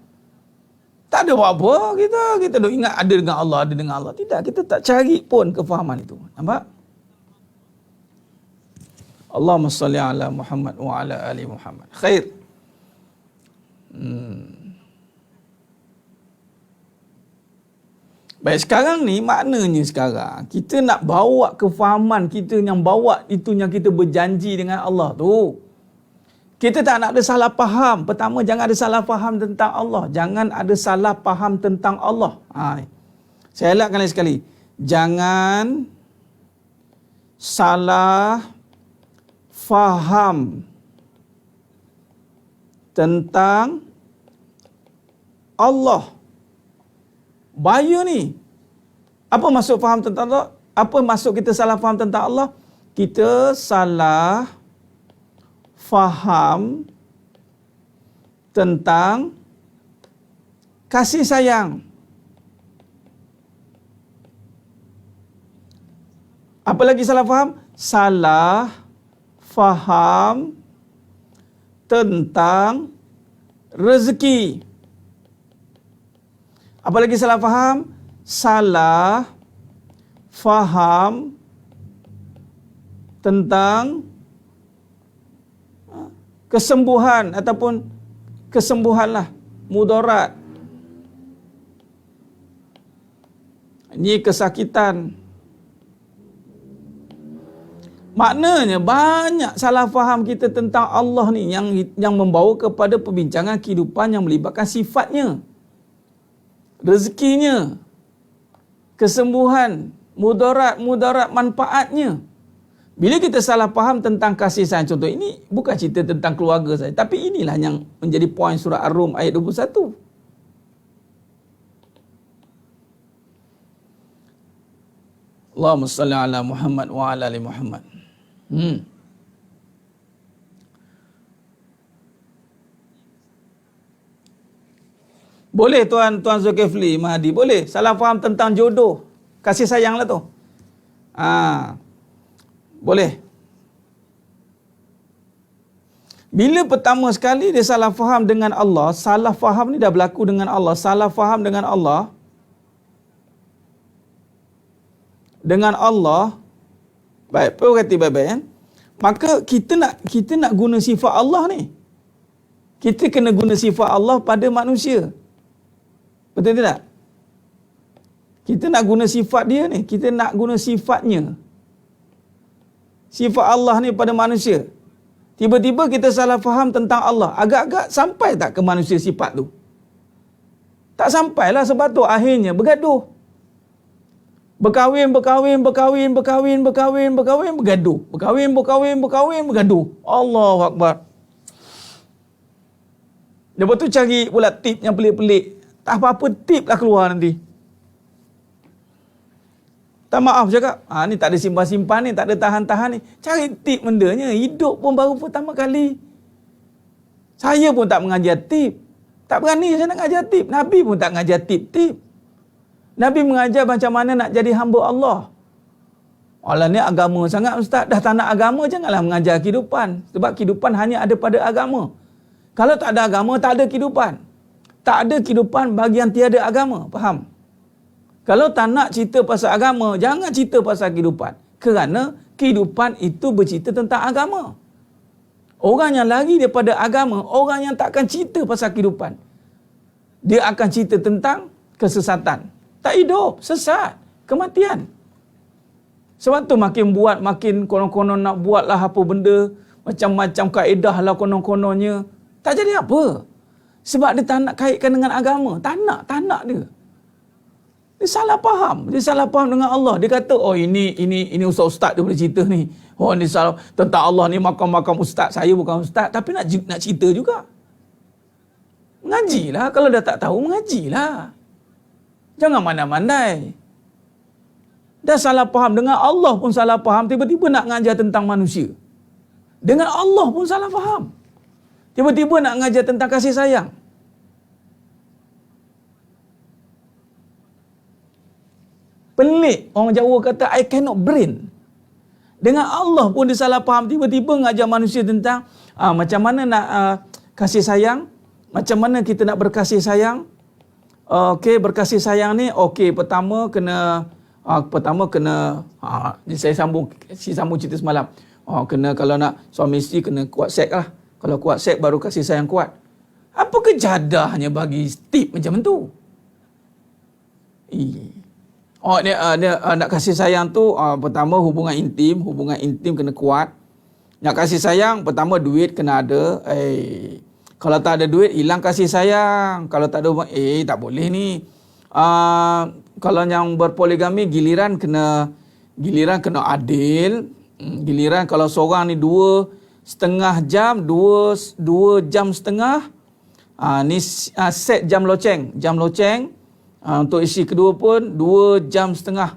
Tak ada buat apa kita duk ingat ada dengan Allah. Tidak, kita tak cari pun kefahaman itu. Nampak? Allahumma salli ala Muhammad wa ala ali Muhammad. Khair. Baik, sekarang ni maknanya sekarang kita nak bawa kefahaman kita yang bawa itu yang kita berjanji dengan Allah tu. Kita tak nak ada salah faham. Pertama, jangan ada salah faham tentang Allah. Jangan ada salah faham tentang Allah. Saya elakkan lagi sekali. Jangan salah faham tentang Allah. Bahaya ni. Apa maksud faham tentang Allah? Apa maksud kita salah faham tentang Allah? Kita salah faham tentang kasih sayang. Apa lagi salah faham? Salah faham tentang rezeki. Apa lagi salah faham? Salah faham tentang kesembuhan ataupun kesembuhanlah, mudarat. Ini kesakitan. Maknanya banyak salah faham kita tentang Allah ni yang membawa kepada perbincangan kehidupan yang melibatkan sifatnya, rezekinya, kesembuhan, mudarat manfaatnya. Bila kita salah faham tentang kasih sayang, contoh ini bukan cerita tentang keluarga saja, tapi inilah yang menjadi poin surah Ar-Rum ayat 21. Allahumma salli ala Muhammad wa ala ali Muhammad. Boleh Tuan Zulkifli Mahdi, boleh salah faham tentang jodoh, kasih sayang lah tu. Boleh. Bila pertama sekali dia salah faham dengan Allah, salah faham ni dah berlaku dengan Allah, salah faham dengan Allah, baik, perhati baik-baik kan? Maka kita nak guna sifat Allah ni. Kita kena guna sifat Allah pada manusia. Betul tidak? Kita nak guna sifat dia ni, kita nak guna sifatnya. Sifat Allah ni pada manusia. Tiba-tiba kita salah faham tentang Allah. Agak-agak sampai tak ke manusia sifat tu? Tak sampailah, sebab tu akhirnya bergaduh. Berkahwin, bergaduh. Berkahwin, bergaduh. Allahu Akbar. Lepas tu cari pula tip yang pelik-pelik. Tak apa-apa tip lah keluar nanti. Tak maaf cakap, ni tak ada simpan-simpan ni, tak ada tahan-tahan ni. Cari tip bendanya. Hidup pun baru pertama kali. Saya pun tak mengajar tip. Tak berani saya nak mengajar tip. Nabi pun tak mengajar tip-tip. Nabi mengajar macam mana nak jadi hamba Allah. Alah ni agama sangat ustaz. Dah tak nak agama, janganlah mengajar kehidupan. Sebab kehidupan hanya ada pada agama. Kalau tak ada agama, tak ada kehidupan. Tak ada kehidupan bagi yang tiada agama. Faham? Kalau tak nak cerita pasal agama, jangan cerita pasal kehidupan. Kerana kehidupan itu bercerita tentang agama. Orang yang lari daripada agama, orang yang takkan cerita pasal kehidupan. Dia akan cerita tentang kesesatan. Tak hidup, sesat, kematian. Sebab tu makin buat, makin konon-konon nak buat lah apa benda, macam-macam kaedah lah konon-kononnya. Tak jadi apa. Sebab dia tak nak kaitkan dengan agama. Tak nak dia. Dia salah faham. Dia salah faham dengan Allah. Dia kata, oh ini ustaz-ustaz dia boleh cerita ni. Oh ni salah tentang Allah ni makam-makam ustaz. Saya bukan ustaz. Tapi nak cerita juga. Mengajilah. Kalau dah tak tahu, mengajilah. Jangan mandai-mandai. Dah salah faham. Dengan Allah pun salah faham. Tiba-tiba nak mengajar tentang manusia. Dengan Allah pun salah faham. Tiba-tiba nak mengajar tentang kasih sayang. Pelik. Orang Jawa kata, I cannot brain. Dengan Allah pun dia salah faham. Tiba-tiba mengajar manusia tentang macam mana nak kasih sayang. Macam mana kita nak berkasih sayang. Okey, berkasih sayang ni, okey, pertama kena saya sambung cerita semalam. Kena kalau nak suami isteri kena kuat seks lah. Kalau kuat seks baru kasih sayang kuat. Apa kejadahnya bagi tip macam tu? Nak kasih sayang tu pertama hubungan intim kena kuat. Nak kasih sayang pertama duit kena ada. Kalau tak ada duit hilang kasih sayang. Kalau tak ada tak boleh ni. Kalau yang berpoligami giliran kena adil. Giliran kalau seorang ni 2,5 jam, 2 jam setengah. Ni set jam loceng. Untuk isi kedua pun 2 jam setengah.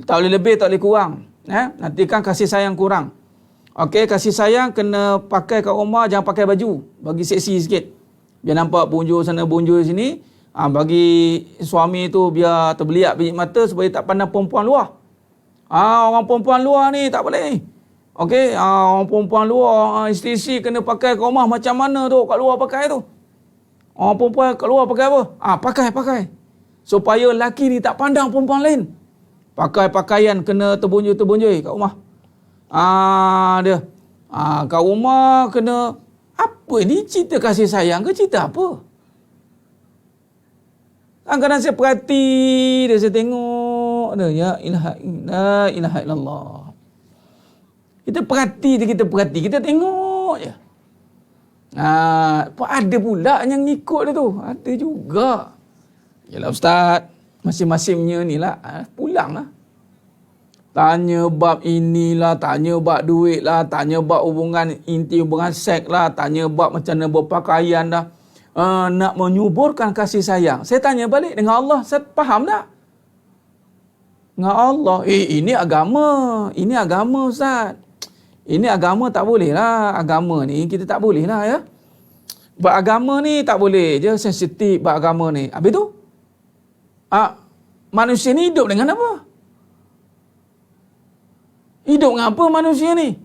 Tak boleh lebih, tak boleh kurang. Nanti kan kasih sayang kurang. Okey, kasih sayang kena pakai kat rumah, jangan pakai baju. Bagi seksi sikit. Biar nampak bunjur sana, bunjur sini. Bagi suami tu biar terbeliak biji mata supaya tak pandang perempuan luar. Orang perempuan luar ni tak boleh. Okey, orang perempuan luar, isteri-isteri kena pakai kat rumah macam mana tu, kat luar pakai tu. Orang perempuan kat luar pakai apa? Pakai. Supaya lelaki ni tak pandang perempuan lain. Pakai pakaian kena terbunjur-terbunjur kat rumah. Dia. Kat rumah kena, apa ni cerita kasih sayang ke cerita apa? Kadang-kadang saya perhati dia, saya tengok dia, ya ilaha illallah. Kita perhati, kita tengok je. Ada pula yang ngikut dia tu. Ada juga. Yalah ustaz, masing-masingnya ni lah, pulang lah. Tanya bab inilah, tanya bab duit lah, tanya bab hubungan intim, hubungan seks lah, tanya bab macam mana berpakaian dah. Nak menyuburkan kasih sayang. Saya tanya balik dengan Allah, saya faham tak? Dengan Allah, ini agama ustaz. Ini agama tak boleh lah. Agama ni kita tak boleh lah ya. Bab agama ni tak boleh je, sensitif bab agama ni. Habis tu, manusia ni hidup dengan apa? Hidup dengan apa manusia ni?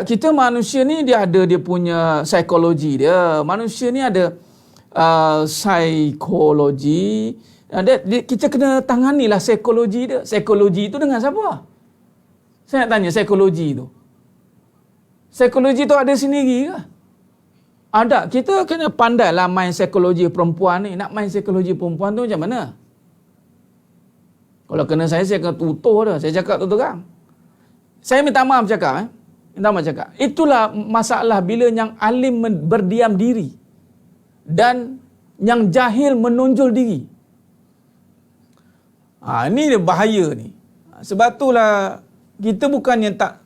Kita manusia ni dia ada dia punya psikologi dia. Manusia ni ada psikologi. Kita kena tanganilah psikologi dia. Psikologi tu dengan siapa? Saya nak tanya psikologi tu. Psikologi tu ada sendiri ke? Ada. Kita kena pandailah main psikologi perempuan ni. Nak main psikologi perempuan tu macam mana? Kalau kena saya akan tutur dah. Saya cakap tu terang. Saya minta maaf cakap. Itulah masalah bila yang alim berdiam diri. Dan yang jahil menonjol diri. Ini dia bahaya ni. Sebab itulah kita bukannya tak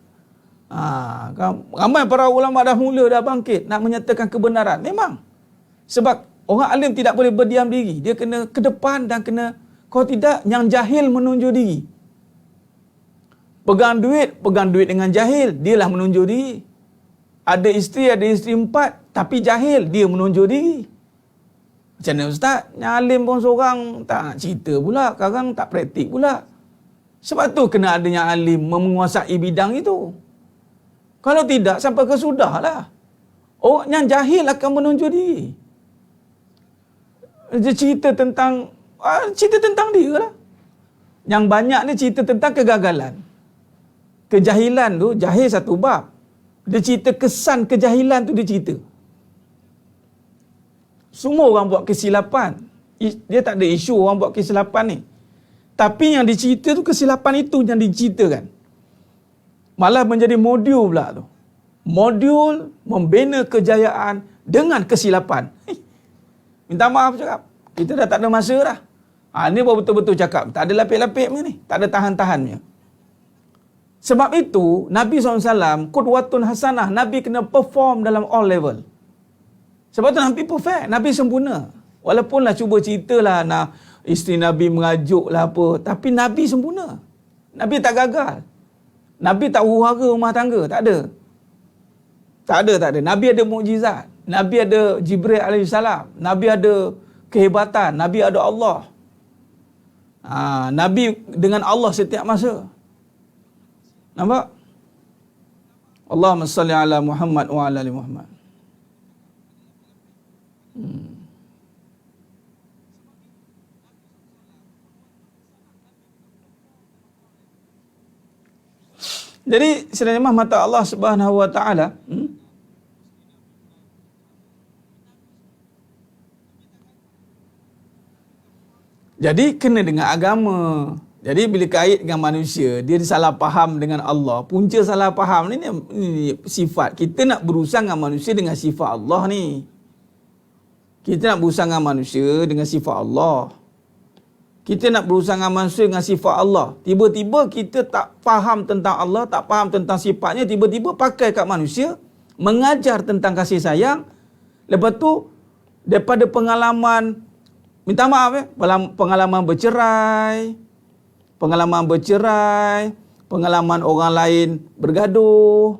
ramai para ulama dah mula dah bangkit nak menyatakan kebenaran. Memang Sebab orang alim tidak boleh berdiam diri. Dia kena ke depan dan kena, kalau tidak, yang jahil menunjuk diri. Pegang duit dengan jahil, dialah menunjuk diri. Ada isteri 4, tapi jahil, dia menunjuk diri. Macam mana ustaz? Yang alim pun seorang tak nak cerita pula, kadang tak praktik pula. Sebab tu kena ada yang alim menguasai bidang itu. Kalau tidak, sampai ke sudahlah. Orang yang jahil akan menunjuk diri. Dia cerita tentang dia lah. Yang banyak ni cerita tentang kegagalan. Kejahilan tu, jahil satu bab. Dia cerita kesan kejahilan tu, dia cerita. Semua orang buat kesilapan. Dia tak ada isu orang buat kesilapan ni. Tapi yang dicerita tu, kesilapan itu yang diceritakan. Malah menjadi modul pula tu. Modul membina kejayaan dengan kesilapan. Minta maaf cakap. Kita dah tak ada masa dah. Ni baru betul-betul cakap. Tak ada lapik-lapik ni. Tak ada tahan-tahannya. Sebab itu, Nabi SAW, qudwatun hasanah. Nabi kena perform dalam all level. Sebab tu Nabi perfect. Nabi sempurna. Walaupunlah cuba ceritalah nak isteri Nabi mengajuk lah apa. Tapi Nabi sempurna. Nabi tak gagal. Nabi tak huru-hara rumah tangga. Tak ada. Tak ada. Nabi ada mukjizat. Nabi ada Jibril AS. Nabi ada kehebatan. Nabi ada Allah. Nabi dengan Allah setiap masa. Nampak? Allahumma salli ala Muhammad wa ala ali Muhammad. Jadi sebenarnya mata Allah Subhanahu wa taala jadi kena dengan agama. Jadi bila kait dengan manusia, dia salah faham dengan Allah. Punca salah faham ni sifat. Kita nak berurusan dengan manusia dengan sifat Allah ni. Kita nak berurusan dengan manusia dengan sifat Allah. Kita nak berurusan dengan manusia dengan sifat Allah. Tiba-tiba kita tak faham tentang Allah, tak faham tentang sifatnya, tiba-tiba pakai kat manusia, mengajar tentang kasih sayang. Lepas tu, daripada pengalaman, minta maaf pengalaman bercerai, pengalaman orang lain bergaduh,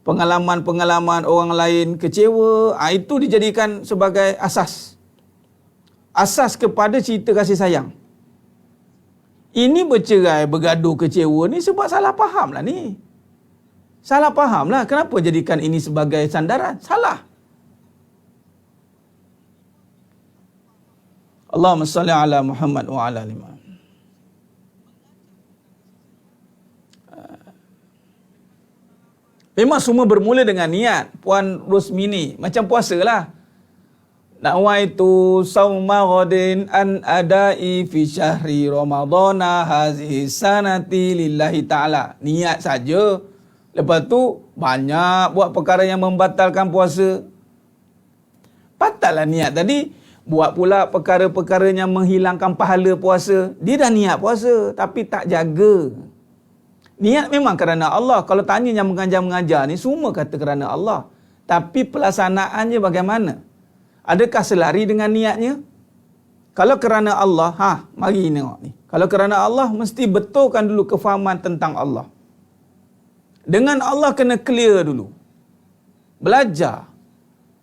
pengalaman orang lain kecewa, itu dijadikan sebagai asas kepada cerita kasih sayang. Ini bercerai, bergaduh, kecewa ni sebab salah faham lah ni. Salah faham lah. Kenapa jadikan ini sebagai sandaran? Salah. Allahumma salli ala Muhammad wa ala ali Muhammad. Memang semua bermula dengan niat. Puan Rosmini, macam puasa lah. Nawaitu sauma ghadin an adai fi syahri ramadhana hazihi sanati lillahi ta'ala. Niat saja. Lepas tu banyak buat perkara yang membatalkan puasa. Batallah niat tadi. Buat pula perkara-perkara yang menghilangkan pahala puasa. Dia dah niat puasa tapi tak jaga. Niat memang kerana Allah. Kalau tanya yang mengajar-mengajar ni, semua kata kerana Allah. Tapi pelaksanaannya bagaimana? Adakah selari dengan niatnya? Kalau kerana Allah, mari tengok ni. Kalau kerana Allah, mesti betulkan dulu kefahaman tentang Allah. Dengan Allah kena clear dulu. Belajar.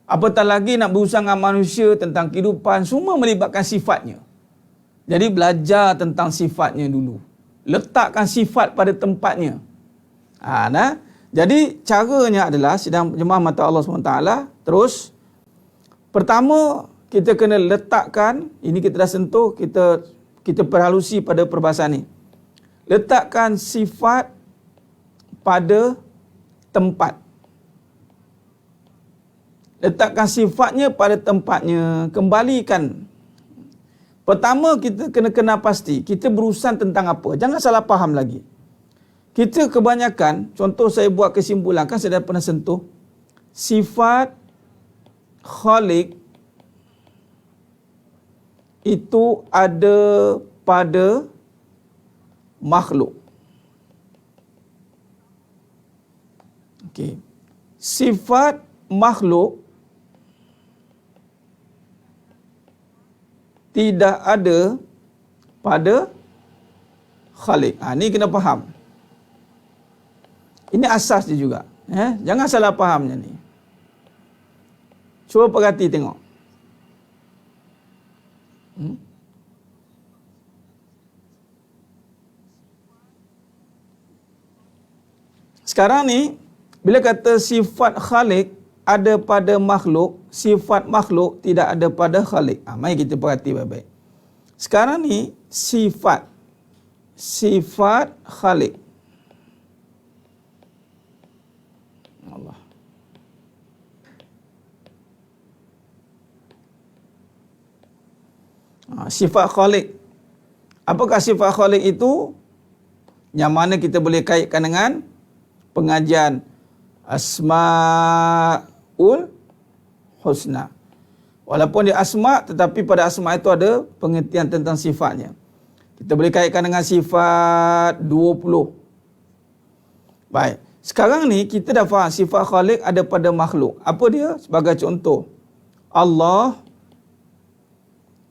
Apatah lagi nak berurusan dengan manusia tentang kehidupan, semua melibatkan sifatnya. Jadi belajar tentang sifatnya dulu. Letakkan sifat pada tempatnya. Jadi caranya adalah sidang jemaah mata Allah SWT. Terus pertama kita kena letakkan, ini kita dah sentuh, kita perhalusi pada perbahasan ni. Letakkan sifat pada tempat. Letakkan sifatnya pada tempatnya, kembalikan. Pertama kita kena kenal pasti, kita berurusan tentang apa. Jangan salah faham lagi. Kita kebanyakan, contoh saya buat kesimpulan, kan saya dah pernah sentuh, sifat Khaliq itu ada pada makhluk. Okey. Sifat makhluk tidak ada pada Khalik. Ni kena faham. Ini asas dia juga. Jangan salah fahamnya ni. Cuba perhati tengok. Sekarang ni, bila kata sifat Khalik ada pada makhluk, sifat makhluk tidak ada pada Khalik. Mari kita perhati baik-baik. Sekarang ni, sifat Khalik. Allah. Sifat Khalik. Apakah sifat Khalik itu? Yang mana kita boleh kaitkan dengan pengajian Asmaul Husna. Walaupun dia asma, tetapi pada asma itu ada pengertian tentang sifatnya. Kita boleh kaitkan dengan sifat 20. Baik. Sekarang ni kita dah faham sifat Khalik ada pada makhluk. Apa dia? Sebagai contoh. Allah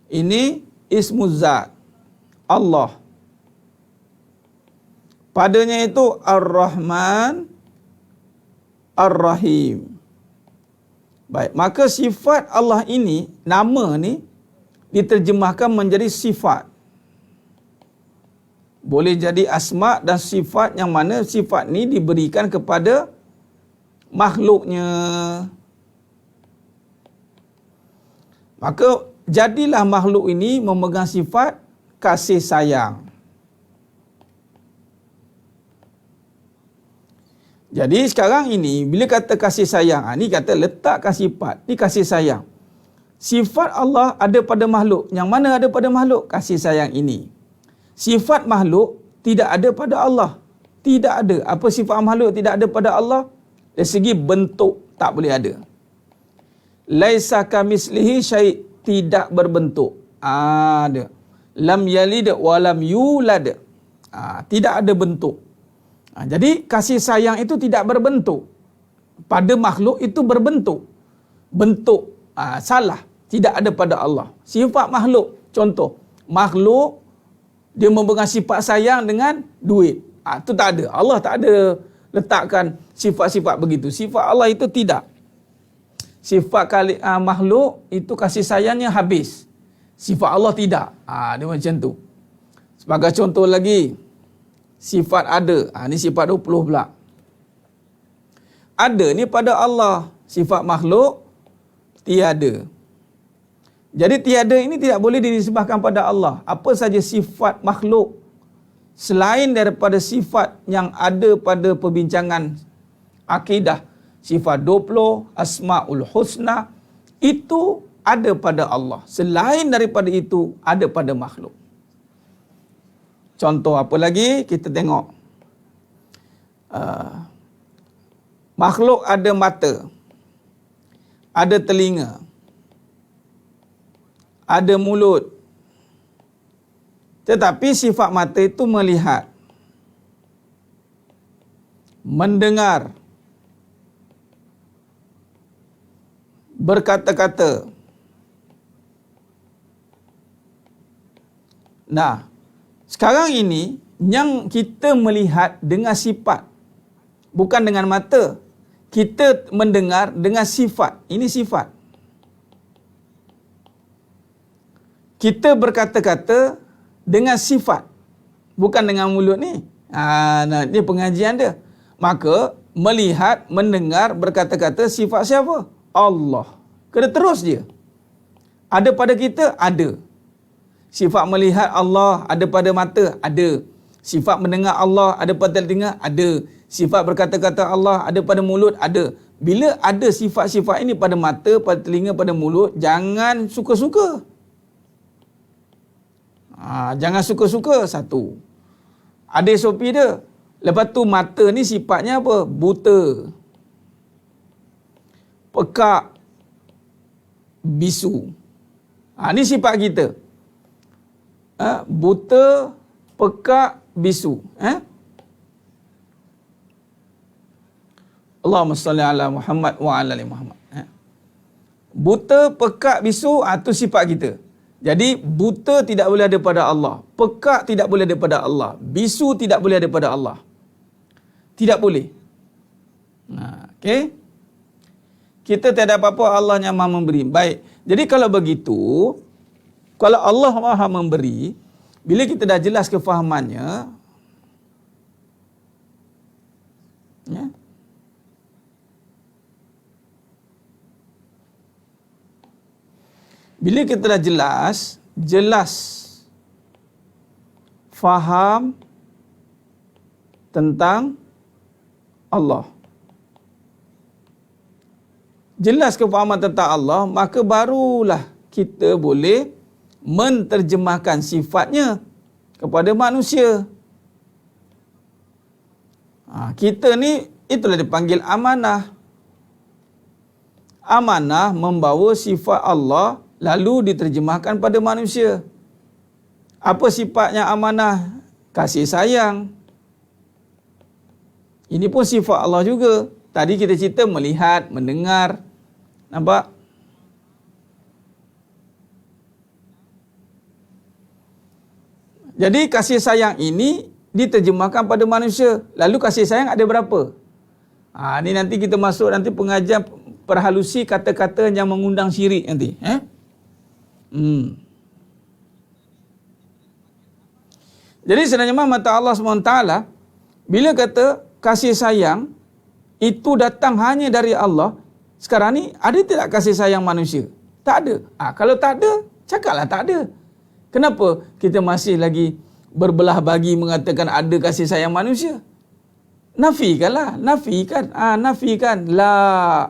ini ismuz zat. Allah. Padanya itu Ar-Rahman, Ar-Rahim. Baik, maka sifat Allah ini, nama ni diterjemahkan menjadi sifat. Boleh jadi asma dan sifat yang mana sifat ni diberikan kepada makhluknya. Maka jadilah makhluk ini memegang sifat kasih sayang. Jadi sekarang ini bila kata kasih sayang, ni kata letakkan sifat, ni kasih sayang. Sifat Allah ada pada makhluk. Yang mana ada pada makhluk? Kasih sayang ini. Sifat makhluk tidak ada pada Allah. Tidak ada. Apa sifat makhluk tidak ada pada Allah? Dari segi bentuk tak boleh ada. Laisa kamislihi syai', tidak berbentuk. Ada. Lam yalid wa lam yulad. Tidak ada bentuk. Jadi kasih sayang itu tidak berbentuk. Pada makhluk itu berbentuk. Bentuk salah, tidak ada pada Allah. Sifat makhluk, contoh, makhluk dia memegang sifat sayang dengan duit. Itu tak ada. Allah tak ada letakkan sifat-sifat begitu. Sifat Allah itu tidak. Sifat makhluk itu kasih sayangnya habis. Sifat Allah tidak. Dia macam tu. Sebagai contoh lagi, sifat ada. Ni sifat 20 pula. Ada ni pada Allah. Sifat makhluk tiada. Jadi tiada ini tidak boleh dinisbahkan pada Allah. Apa saja sifat makhluk selain daripada sifat yang ada pada perbincangan akidah, sifat 20, Asmaul Husna, itu ada pada Allah. Selain daripada itu, ada pada makhluk. Contoh apa lagi? Kita tengok. Makhluk ada mata, ada telinga, ada mulut. Tetapi sifat mata itu melihat, mendengar, berkata-kata. Nah, sekarang ini yang kita melihat dengan sifat, bukan dengan mata. Kita mendengar dengan sifat. Ini sifat. Kita berkata-kata dengan sifat, bukan dengan mulut ni. Ini pengajian dia. Maka melihat, mendengar, berkata-kata, sifat siapa? Allah. Kena terus je. Ada pada kita? Ada. Sifat melihat Allah ada pada mata? Ada. Sifat mendengar Allah ada pada telinga? Ada. Sifat berkata-kata Allah ada pada mulut? Ada. Bila ada sifat-sifat ini pada mata, pada telinga, pada mulut, jangan suka-suka. Jangan suka-suka. Satu. Ada SOP dia. Lepas tu mata ni sifatnya apa? Buta, pekak, bisu. Ni sifat kita. Buta, pekak, bisu. Allahumma salli ala Muhammad wa ala ali Muhammad. Buta, pekak, bisu, itu sifat kita. Jadi buta tidak boleh ada pada Allah, pekak tidak boleh ada pada Allah, bisu tidak boleh ada pada Allah. Tidak boleh. Okey. Kita tiada apa-apa, Allah yang Maha memberi. Baik. Jadi kalau begitu, kalau Allah Maha memberi, bila kita dah jelas kefahamannya, ya. Bila kita dah jelas faham tentang Allah, jelas kefahaman tentang Allah, maka barulah kita boleh menterjemahkan sifatnya kepada manusia. Kita ni, itulah dipanggil amanah. Amanah membawa sifat Allah lalu diterjemahkan pada manusia. Apa sifatnya amanah? Kasih sayang. Ini pun sifat Allah juga. Tadi kita cerita melihat, mendengar. Nampak? Jadi kasih sayang ini diterjemahkan pada manusia. Lalu kasih sayang ada berapa? Ini nanti kita masuk nanti pengajian perhalusi kata-kata yang mengundang syirik nanti. Jadi sebenarnya mata Allah SWT, bila kata kasih sayang itu datang hanya dari Allah, sekarang ni ada tidak kasih sayang manusia? Tak ada. Kalau tak ada, cakaplah tak ada. Kenapa kita masih lagi berbelah bagi mengatakan ada kasih sayang manusia? Nafikanlah, nafikan. La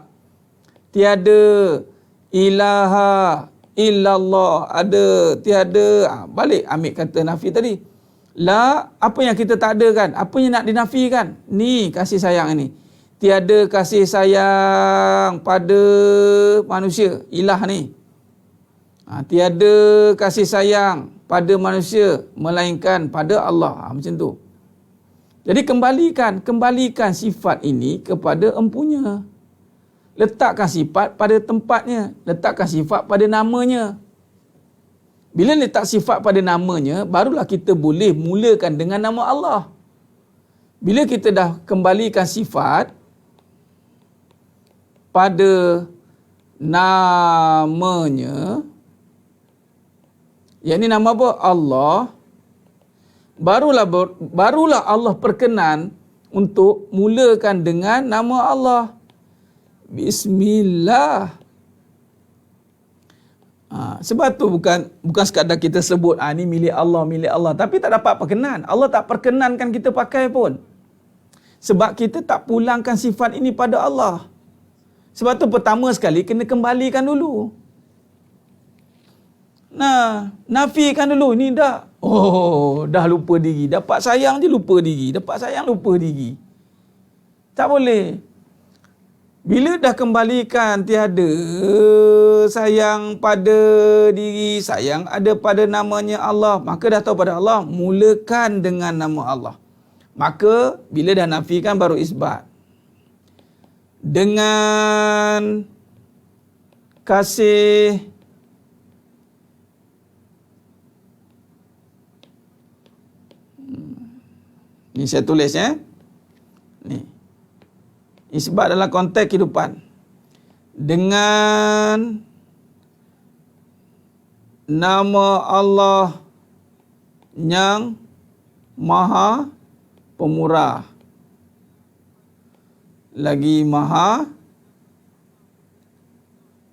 tiada ilaha illallah, ada tiada. Balik ambil kata nafi tadi. La, apa yang kita tak ada kan? Apa yang nak dinafikan? Ni kasih sayang ini. Tiada kasih sayang pada manusia, ilah ni. Tiada kasih sayang pada manusia melainkan pada Allah. Macam tu. Jadi kembalikan sifat ini kepada empunya. Letakkan sifat pada tempatnya, letakkan sifat pada namanya. Bila letak sifat pada namanya, barulah kita boleh mulakan dengan nama Allah. Bila kita dah kembalikan sifat pada namanya, yakni nama apa? Allah. Barulah Allah perkenan untuk mulakan dengan nama Allah. Bismillah. Sebab tu bukan sekadar kita sebut ni milik Allah, tapi tak dapat perkenan. Allah tak perkenankan kita pakai pun. Sebab kita tak pulangkan sifat ini pada Allah. Sebab tu pertama sekali kena kembalikan dulu. Nafikan dulu. Ni dah dah lupa diri. Dapat sayang je lupa diri. Dapat sayang lupa diri. Tak boleh. Bila dah kembalikan tiada sayang pada diri, sayang ada pada namanya Allah, maka dah tahu pada Allah, mulakan dengan nama Allah. Maka bila dah nafikan baru isbat. Dengan kasih ni saya tulis ni. Isbat dalam konteks kehidupan. Dengan nama Allah yang Maha Pemurah, lagi Maha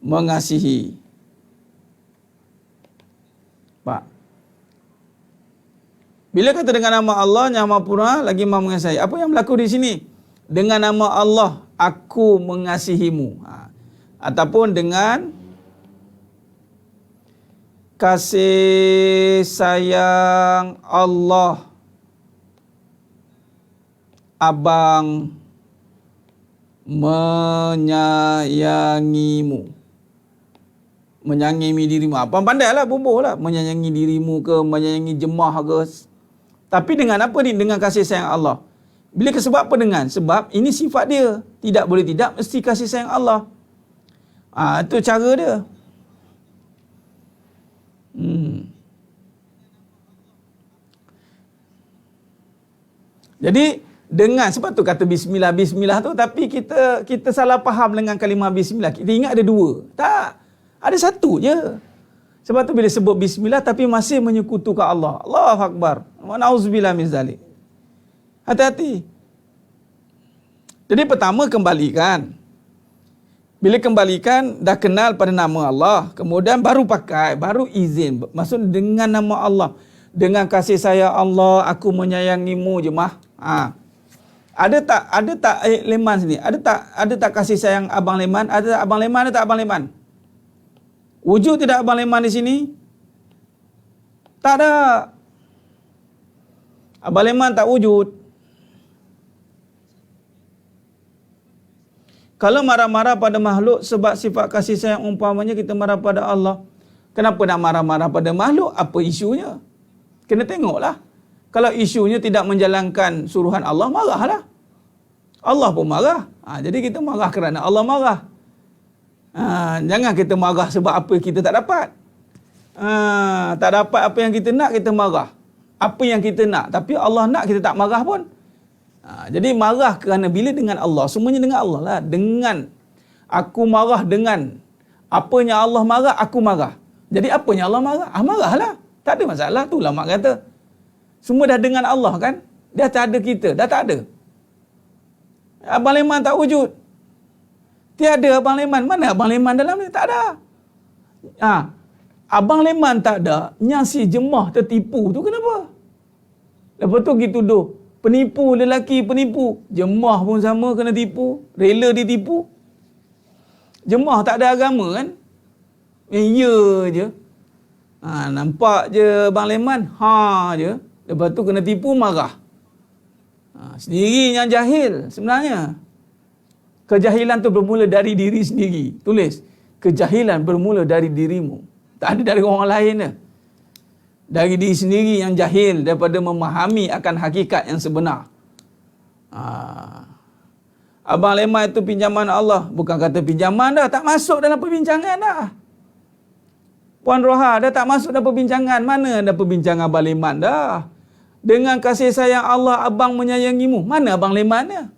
Mengasihi. Pak. Bila kata dengan nama Allah yang Maha Pemurah, lagi Maha Mengasihi, apa yang berlaku di sini? Dengan nama Allah, aku mengasihimu. Ataupun dengan kasih sayang Allah, abang menyayangimu. Menyayangi dirimu. Apa pandailah, bubuhlah. Menyayangi dirimu ke, menyayangi jemaah ke. Tapi dengan apa ni? Dengan kasih sayang Allah. Bila sebab apa dengan? Sebab ini sifat dia. Tidak boleh tidak, mesti kasih sayang Allah. Itu cara dia. Jadi dengan sebab tu kata bismillah bismillah tu, tapi kita salah faham dengan kalimah bismillah. Kita ingat ada dua. Tak. Ada satu je. Sebab tu bila sebut bismillah tapi masih menyekutukan Allah. Allahu akbar. Wa na'udzubillah min zalik. Hati-hati. Jadi pertama kembalikan. Bila kembalikan dah kenal pada nama Allah, kemudian baru pakai, baru izin. Maksud dengan nama Allah. Dengan kasih sayang Allah, aku menyayangimu jemaah. Ada tak Leman sini? Ada tak kasih sayang Abang Leman? Ada tak Abang Leman? Ada tak Abang Leman? Wujud tidak Abang Leman di sini? Tak ada. Abang Leman tak wujud. Kalau marah-marah pada makhluk sebab sifat kasih sayang umpamanya kita marah pada Allah. Kenapa nak marah-marah pada makhluk? Apa isunya? Kena tengoklah. Kalau isunya tidak menjalankan suruhan Allah, marahlah. Allah pun marah. Jadi kita marah kerana Allah marah. Jangan kita marah sebab apa kita tak dapat. Tak dapat apa yang kita nak, kita marah. Apa yang kita nak, tapi Allah nak, kita tak marah pun. Jadi marah kerana bila dengan Allah, semuanya dengan Allah lah. Dengan aku marah dengan apanya Allah marah, aku marah. Jadi apanya Allah marah, marahlah. Tak ada masalah tu ulama kata. Semua dah dengan Allah kan? Dah tak ada kita, dah tak ada. Abang Leman tak wujud. Tiada Abang Leman. Mana Abang Leman dalam ni? Tak ada. Abang Leman tak ada, yang si jemaah tertipu tu kenapa? Lepas tu gitu tuduh. Penipu, lelaki penipu. Jemaah pun sama kena tipu. Rela ditipu. Jemaah tak ada agama kan? Ya je. Nampak je Abang Leman. Je. Lepas tu kena tipu, marah. Sendiri yang jahil sebenarnya. Kejahilan tu bermula dari diri sendiri. Tulis. Kejahilan bermula dari dirimu. Tak ada dari orang lain dah. Dari diri sendiri yang jahil daripada memahami akan hakikat yang sebenar. Abang Leman itu pinjaman Allah. Bukan kata pinjaman dah. Tak masuk dalam perbincangan dah. Puan Roha dah tak masuk dalam perbincangan. Mana ada perbincangan Abang Leman dah. Dengan kasih sayang Allah, abang menyayangimu. Mana Abang Leman dia?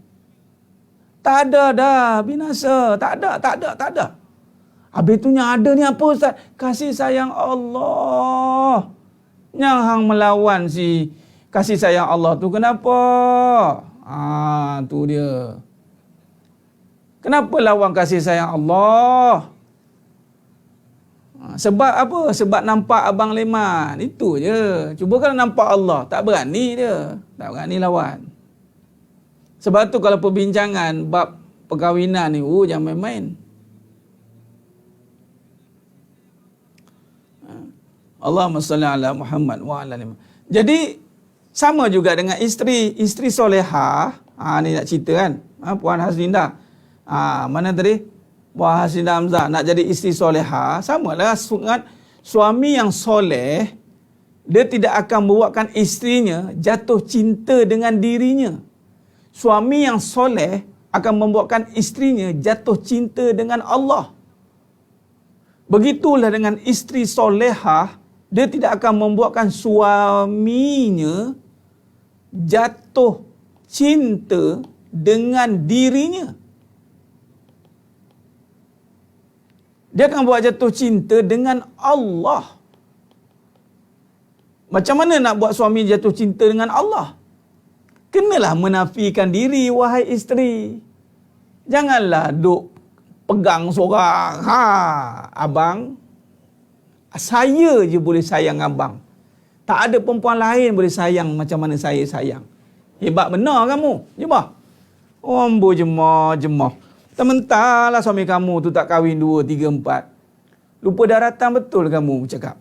Tak ada dah. Binasa. Tak ada. Habis tu yang ada ni apa Ustaz? Kasih sayang Allah. Yang hang melawan si kasih sayang Allah tu kenapa? Tu dia. Kenapa lawan kasih sayang Allah? Sebab apa? Sebab nampak Abang Leman. Itu je. Cuba kalau nampak Allah, tak berani dia. Tak berani lawan. Sebab tu kalau perbincangan bab perkahwinan ni, jangan main-main. Allahumma salli ala Muhammad wa ala alihi. Jadi sama juga dengan isteri solehah. Ni nak cerita kan. Puan Haslinda. Mana tadi? Puan Haslinda Hamzah nak jadi isteri solehah. Samalah dengan suami yang soleh, dia tidak akan membuatkan isterinya jatuh cinta dengan dirinya. Suami yang soleh akan membuatkan isterinya jatuh cinta dengan Allah. Begitulah dengan isteri solehah, dia tidak akan membuatkan suaminya jatuh cinta dengan dirinya. Dia akan buat jatuh cinta dengan Allah. Macam mana nak buat suami jatuh cinta dengan Allah? Kenalah menafikan diri, wahai isteri. Janganlah duk pegang seorang. Abang, saya je boleh sayang abang. Tak ada perempuan lain boleh sayang macam mana saya sayang. Hebat benar kamu. Jemaah. Ombo jemaah. Mentah-mentahlah suami kamu tu tak kahwin 2, 3, 4. Lupa daratan betul kamu cakap.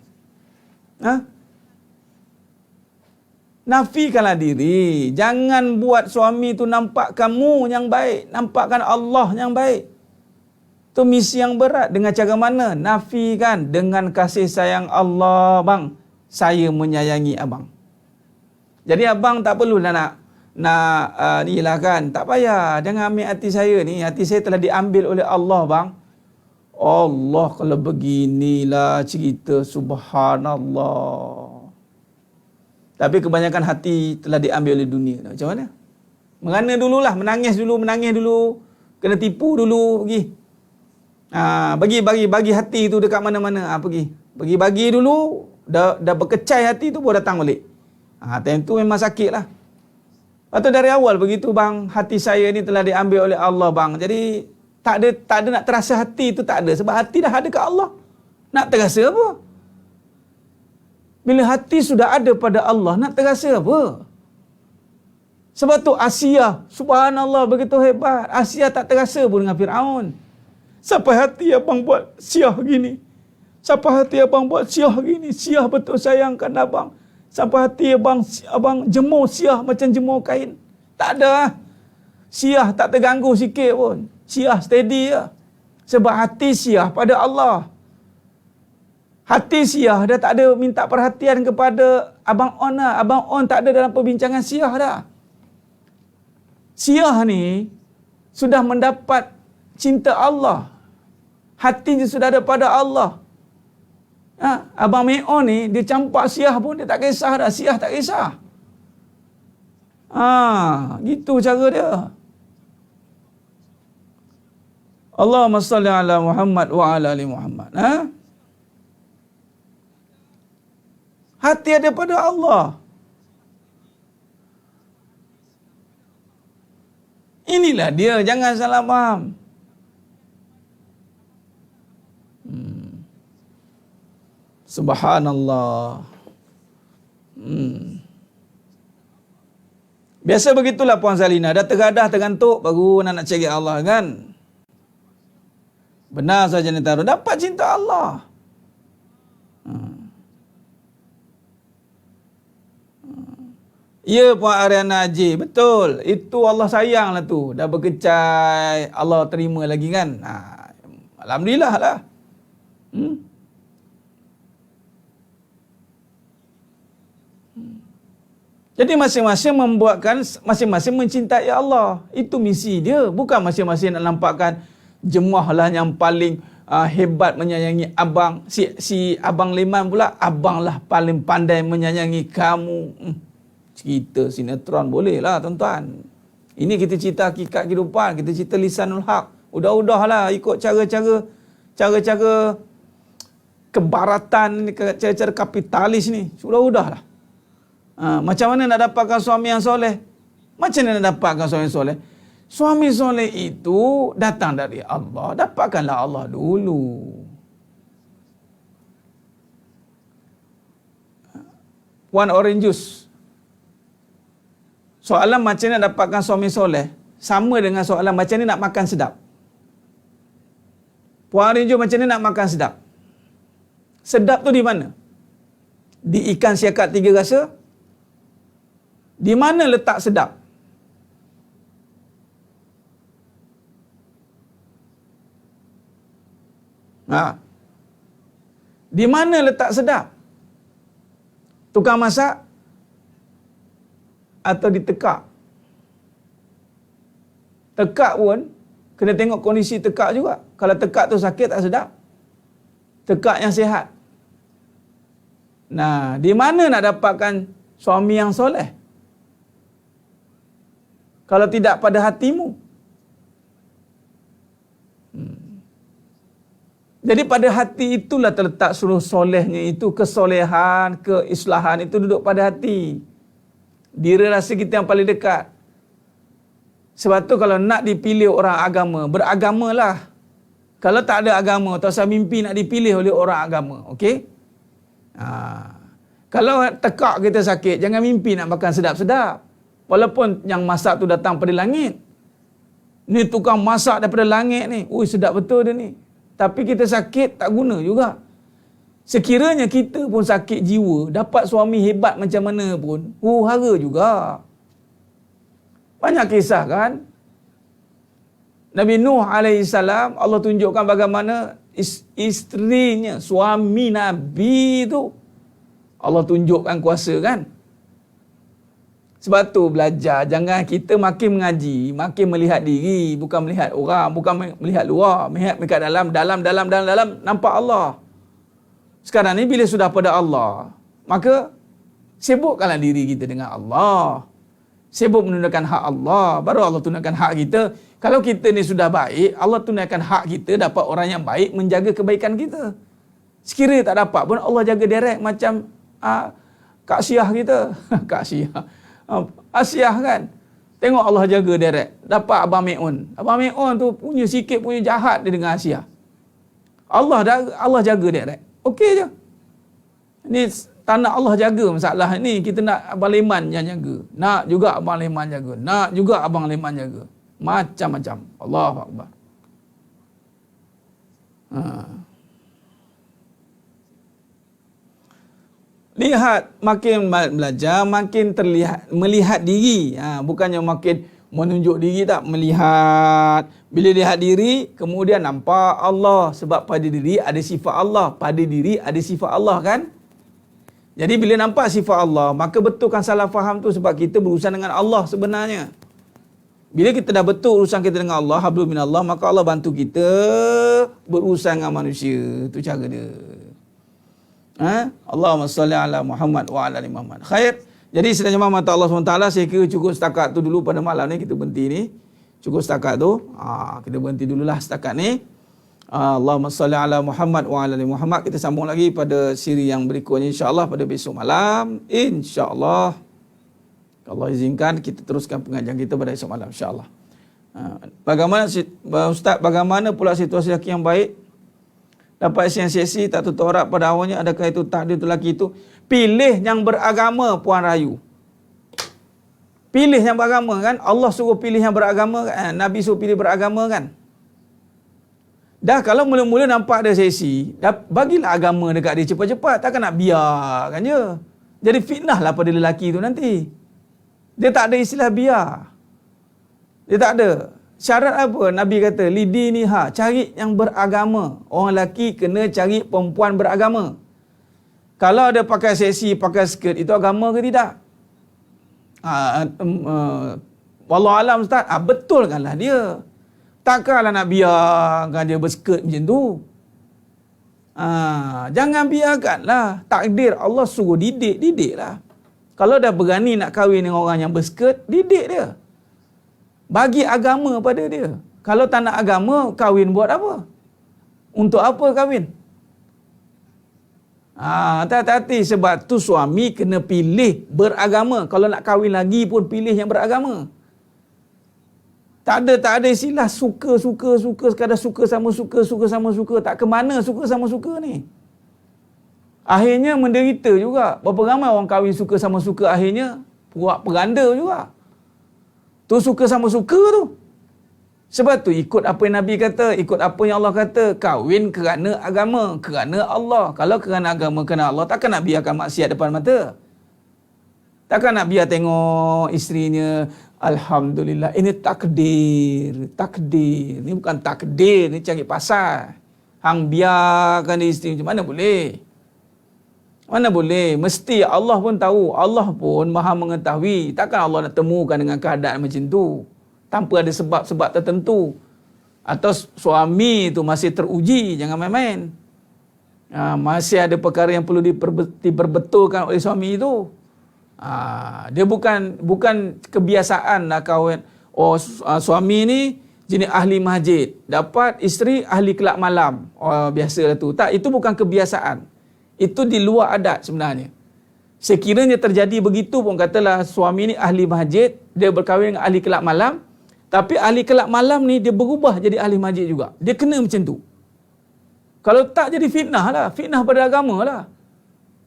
Nafikanlah diri. Jangan buat suami tu nampak kamu yang baik. Nampakkan Allah yang baik. Tu misi yang berat. Dengan cara mana? Nafikan dengan kasih sayang Allah. Bang, saya menyayangi abang. Jadi abang tak perlulah nak ni lah kan. Tak payah. Jangan ambil hati saya ni. Hati saya telah diambil oleh Allah bang. Allah, kalau beginilah cerita, subhanallah. Tapi kebanyakan hati telah diambil oleh dunia. Macam mana? Merana dululah, menangis dulu, kena tipu dulu, bagi hati tu dekat mana-mana, pergi. Bagi dulu, dah berkecai hati tu baru datang balik. Time tu memang sakit lah. Lepas tu dari awal begitu bang, hati saya ni telah diambil oleh Allah bang. Jadi tak ada nak terasa hati tu, tak ada. Sebab hati dah ada kat Allah. Nak terasa apa? Bila hati sudah ada pada Allah, nak terasa apa? Sebab tu Asia, subhanallah, begitu hebat. Asia tak terasa pun dengan Fir'aun. Sampai hati abang buat siah gini. Sampai hati abang buat siah gini. Siah betul sayangkan abang. Sampai hati abang jemur siah macam jemur kain. Tak ada. Siah tak terganggu sikit pun. Siah steady je. Sebab hati siah pada Allah. Hati siah dah tak ada minta perhatian kepada abang On lah. Abang On tak ada dalam perbincangan siah dah. Siah ni sudah mendapat cinta Allah. Hatinya sudah ada pada Allah. Abang Me'on ni, dia campak siah pun dia tak kisah dah. Siah tak kisah. Gitu cara dia. Allahumma salli ala Muhammad wa ala ali Muhammad. Hati ada pada Allah. Inilah dia, jangan salah faham. Subhanallah. Biasa begitulah Puan Salina. Dah tergadah, tergantuk, baru nak cari Allah kan. Benar saja ni taruh. Dapat cinta Allah. Ya Puan Ariana Haji. Betul. Itu Allah sayang lah tu. Dah berkecai. Allah terima lagi kan. Alhamdulillah lah. Jadi masing-masing membuatkan, masing-masing mencintai Allah. Itu misi dia. Bukan masing-masing nak nampakkan jemaah lah yang paling hebat menyayangi abang. Si Abang Liman pula, abang lah paling pandai menyayangi kamu. Cerita sinetron boleh lah tuan-tuan. Ini kita cerita hakikat kehidupan. Kita cerita lisanul haq. Udah-udah lah ikut cara-cara kebaratan, cara-cara kapitalis ni. Sudah-udah lah. Macam mana nak dapatkan suami yang soleh? Macam mana nak dapatkan suami yang soleh? Suami soleh itu datang dari Allah. Dapatkanlah Allah dulu. One orange juice. Soalan macam mana nak dapatkan suami soleh sama dengan soalan macam mana nak makan sedap. Puan orange juice macam mana nak makan sedap? Sedap tu di mana? Di ikan siakat 3 rasa? Di mana letak sedap? Di mana letak sedap? Tukang masak atau ditekak? Tekak pun kena tengok kondisi tekak juga. Kalau tekak tu sakit tak sedap. Tekak yang sihat. Di mana nak dapatkan suami yang soleh? Kalau tidak pada hatimu. Jadi pada hati itulah terletak seluruh solehnya itu. Kesolehan, keislahan itu duduk pada hati. Diri rasa kita yang paling dekat. Sebab tu kalau nak dipilih orang agama, beragamalah. Kalau tak ada agama, tak usah mimpi nak dipilih oleh orang agama. Okey? Kalau tekak kita sakit, jangan mimpi nak makan sedap-sedap. Walaupun yang masak tu datang pada langit. Ni tukang masak daripada langit ni. Ui, sedap betul dia ni. Tapi kita sakit, tak guna juga. Sekiranya kita pun sakit jiwa, dapat suami hebat macam mana pun, hara juga. Banyak kisah kan? Nabi Nuh AS, Allah tunjukkan bagaimana isterinya, suami Nabi tu, Allah tunjukkan kuasa kan? Sebab tu belajar, jangan kita makin mengaji, makin melihat diri, bukan melihat orang, bukan melihat luar, melihat dalam, nampak Allah. Sekarang ni bila sudah pada Allah, maka sibukkanlah diri kita dengan Allah. Sibuk menunaikan hak Allah, baru Allah tunaikan hak kita. Kalau kita ni sudah baik, Allah tunaikan hak kita, dapat orang yang baik menjaga kebaikan kita. Sekira tak dapat pun Allah jaga direct macam Kak Syiah kita. Kak Syiah. Asyah kan. Tengok Allah jaga direct. Dapat Abang Me'un. Abang Me'un tu punya sikit punya jahat dia dengan Asyah. Allah jaga direct. Okey je. Ni tak nak Allah jaga masalah ni. Kita nak Abang Leman yang jaga. Nak juga Abang Leman jaga. Nak juga Abang Leman jaga. Macam-macam. Allahu Akbar. Lihat, makin belajar, makin terlihat, melihat diri. Bukannya makin menunjuk diri, tak. Melihat. Bila lihat diri, kemudian nampak Allah. Sebab pada diri ada sifat Allah. Pada diri ada sifat Allah kan. Jadi bila nampak sifat Allah, maka betulkan salah faham tu sebab kita berurusan dengan Allah sebenarnya. Bila kita dah betul urusan kita dengan Allah, hablum minallah, maka Allah bantu kita berurusan dengan manusia. Itu cara dia. Allahumma salli ala Muhammad wa ala ali Muhammad. Khair. Jadi sedang jemaah mata Allah SWT, saya kira cukup setakat tu dulu pada malam ni. Kita berhenti ni. Cukup setakat tu. Kita berhenti dululah setakat ni. Allahumma salli ala Muhammad wa ala ali Muhammad. Kita sambung lagi pada siri yang berikutnya insya-Allah pada besok malam. Insya-Allah. Kalau Allah izinkan kita teruskan pengajian kita pada esok malam insya-Allah. Bagaimana Ustaz, bagaimana pula situasi lelaki yang baik? Dapat sesi tak tutup aurat pada awalnya, adakah itu takdir tu lelaki itu? Pilih yang beragama, Puan Rayu. Pilih yang beragama kan? Allah suruh pilih yang beragama kan? Nabi suruh pilih beragama kan? Dah kalau mula-mula nampak ada sesi, bagilah agama dekat dia cepat-cepat. Takkan nak biarkan je. Jadi fitnah lah pada lelaki tu nanti. Dia tak ada istilah biar. Dia tak ada. Syarat apa? Nabi kata, lidiniha, cari yang beragama. Orang lelaki kena cari perempuan beragama. Kalau ada pakai sesi, pakai skirt, itu agama ke tidak? Wallahualam Ustaz, betulkanlah dia. Takkanlah nak biarkan dia berskirt macam tu. Jangan biarkanlah. Takdir Allah suruh didiklah. Kalau dah berani nak kahwin dengan orang yang berskirt, didik dia. Bagi agama pada dia. Kalau tak nak agama, kahwin buat apa? Untuk apa kahwin? Hati-hati sebab tu suami kena pilih beragama. Kalau nak kahwin lagi pun pilih yang beragama. Tak ada istilah suka sekadar suka sama suka. Tak ke mana suka sama suka ni. Akhirnya menderita juga. Berapa ramai orang kahwin suka sama suka akhirnya puak peranda juga. Tu suka sama suka tu. Sebab tu ikut apa yang Nabi kata, ikut apa yang Allah kata, kahwin kerana agama, kerana Allah. Kalau kerana agama, kerana Allah, takkan nak biarkan maksiat depan mata. Takkan nak biar tengok isterinya, alhamdulillah, ini takdir. Ni bukan takdir, ni cari pasal. Hang biarkan dia isteri macam mana boleh? Mana boleh? Mesti Allah pun tahu. Allah pun maha mengetahui. Takkan Allah nak temukan dengan keadaan macam tu. Tanpa ada sebab-sebab tertentu. Atau suami tu masih teruji. Jangan main-main. Masih ada perkara yang perlu diperbetulkan oleh suami itu. Dia bukan kebiasaan nak kahwin. Suami ni jenis ahli masjid. Dapat isteri ahli kelab malam. Biasalah tu. Tak, itu bukan kebiasaan. Itu di luar adat sebenarnya. Sekiranya terjadi begitu pun, katalah suami ni ahli masjid, dia berkahwin dengan ahli kelab malam, tapi ahli kelab malam ni dia berubah jadi ahli masjid juga. Dia kena macam tu. Kalau tak jadi fitnah lah. Fitnah pada agama lah.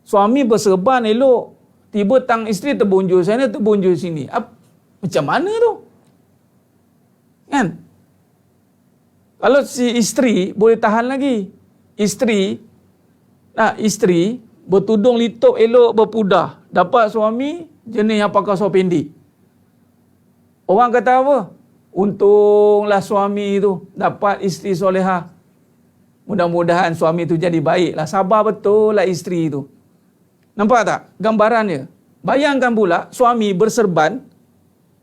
Suami berserban elok, tiba tang isteri terbunjur sana, terbunjur sini. Macam mana tu? Kan? Kalau si isteri boleh tahan lagi. Isteri bertudung litup elok berpudah. Dapat suami jenis yang pakai seluar pendek. Orang kata apa? Untunglah suami tu dapat isteri solehah. Mudah-mudahan suami tu jadi baiklah. Sabar betul lah isteri tu. Nampak tak gambarannya? Bayangkan pula suami berserban,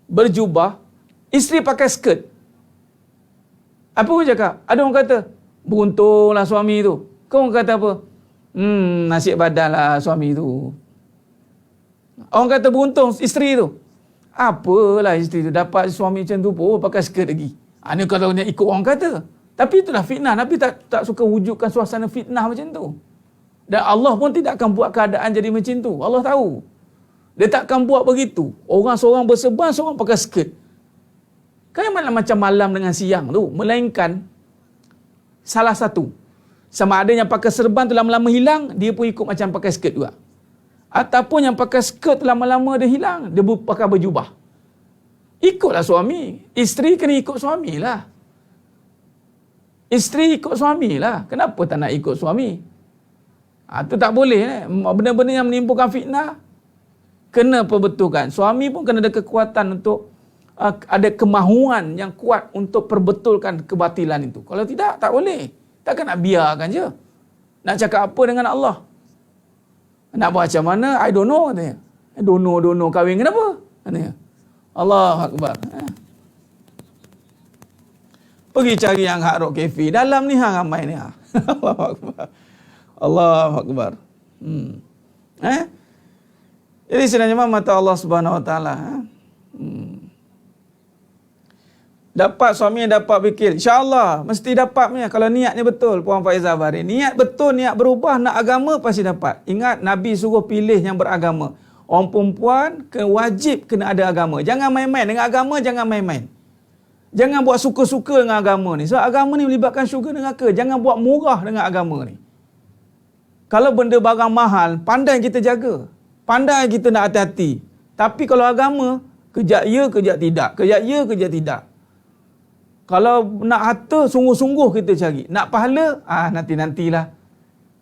berjubah, isteri pakai skirt. Apa orang cakap? Ada orang kata, beruntunglah suami tu. Kau orang kata apa? Nasib badanlah suami tu. Orang kata beruntung isteri tu. Apalah isteri tu dapat suami macam tu pun pakai skirt lagi. Ini kalau nak ikut orang kata. Tapi itulah fitnah. Nabi tak suka wujudkan suasana fitnah macam tu. Dan Allah pun tidak akan buat keadaan jadi macam tu. Allah tahu. Dia tak akan buat begitu. Orang seorang berserban, seorang pakai skirt. Kan mana macam malam dengan siang tu. Melainkan salah satu. Sama ada yang pakai serban tu lama-lama hilang, dia pun ikut macam pakai skirt juga. Ataupun yang pakai skirt lama-lama dia hilang, dia pakai berjubah. Ikutlah suami. Isteri kena ikut suami lah. Isteri ikut suami lah. Kenapa tak nak ikut suami? Itu tak boleh. Benda-benda yang menimbulkan fitnah, kena perbetulkan. Suami pun kena ada kekuatan untuk, ada kemahuan yang kuat untuk perbetulkan kebatilan itu. Kalau tidak, tak boleh. Takkan nak biarkan je. Nak cakap apa dengan Allah? Nak buat macam mana? I don't know, katanya. Don't know kahwin kenapa? Katanya. Allahu Akbar. Pergi cari yang hak rock cafe. Dalam ni hang ramai ni. Allahu Akbar. Allahu Akbar. Jadi sebenarnya mata Allah Subhanahu Wa Taala. Dapat suami yang dapat fikir. InsyaAllah mesti dapat punya. Kalau niatnya betul, Puan Faizah Bahari. Niat betul, niat berubah, nak agama pasti dapat. Ingat, Nabi suruh pilih yang beragama. Orang perempuan wajib kena ada agama. Jangan main-main dengan agama, jangan main-main. Jangan buat suka-suka dengan agama ni. Sebab agama ni melibatkan syurga neraka. Jangan buat murah dengan agama ni. Kalau benda barang mahal, pandai kita jaga. Pandai kita nak hati-hati. Tapi kalau agama, kejap ya, kejap tidak. Kejap ya, kejap tidak. Kalau nak harta, sungguh-sungguh kita cari. Nak pahala, nanti-nantilah.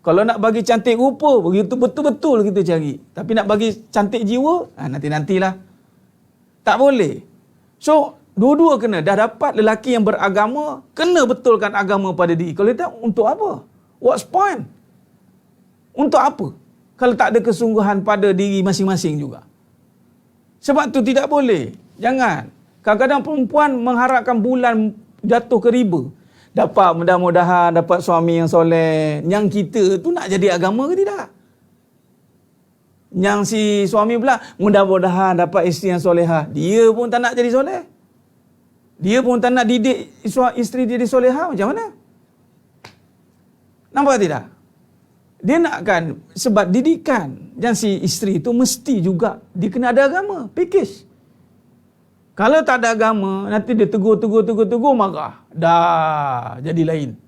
Kalau nak bagi cantik rupa, begitu betul-betul kita cari. Tapi nak bagi cantik jiwa, nanti-nantilah. Tak boleh. So, dua-dua kena. Dah dapat lelaki yang beragama, kena betulkan agama pada diri. Kalau tak, untuk apa? What's point? Untuk apa? Kalau tak ada kesungguhan pada diri masing-masing juga. Sebab tu tidak boleh. Jangan. Kadang-kadang perempuan mengharapkan bulan jatuh ke riba. Dapat mudah-mudahan dapat suami yang soleh. Yang kita tu nak jadi agama ke tidak? Yang si suami pula mudah-mudahan dapat isteri yang solehah. Dia pun tak nak jadi soleh. Dia pun tak nak didik isteri dia jadi solehah. Macam mana? Nampak tidak? Dia nakkan sebab didikan yang si isteri tu mesti juga dia kena ada agama. Package. Kalau tak ada agama, nanti dia tegur, marah. Dah, jadi lain.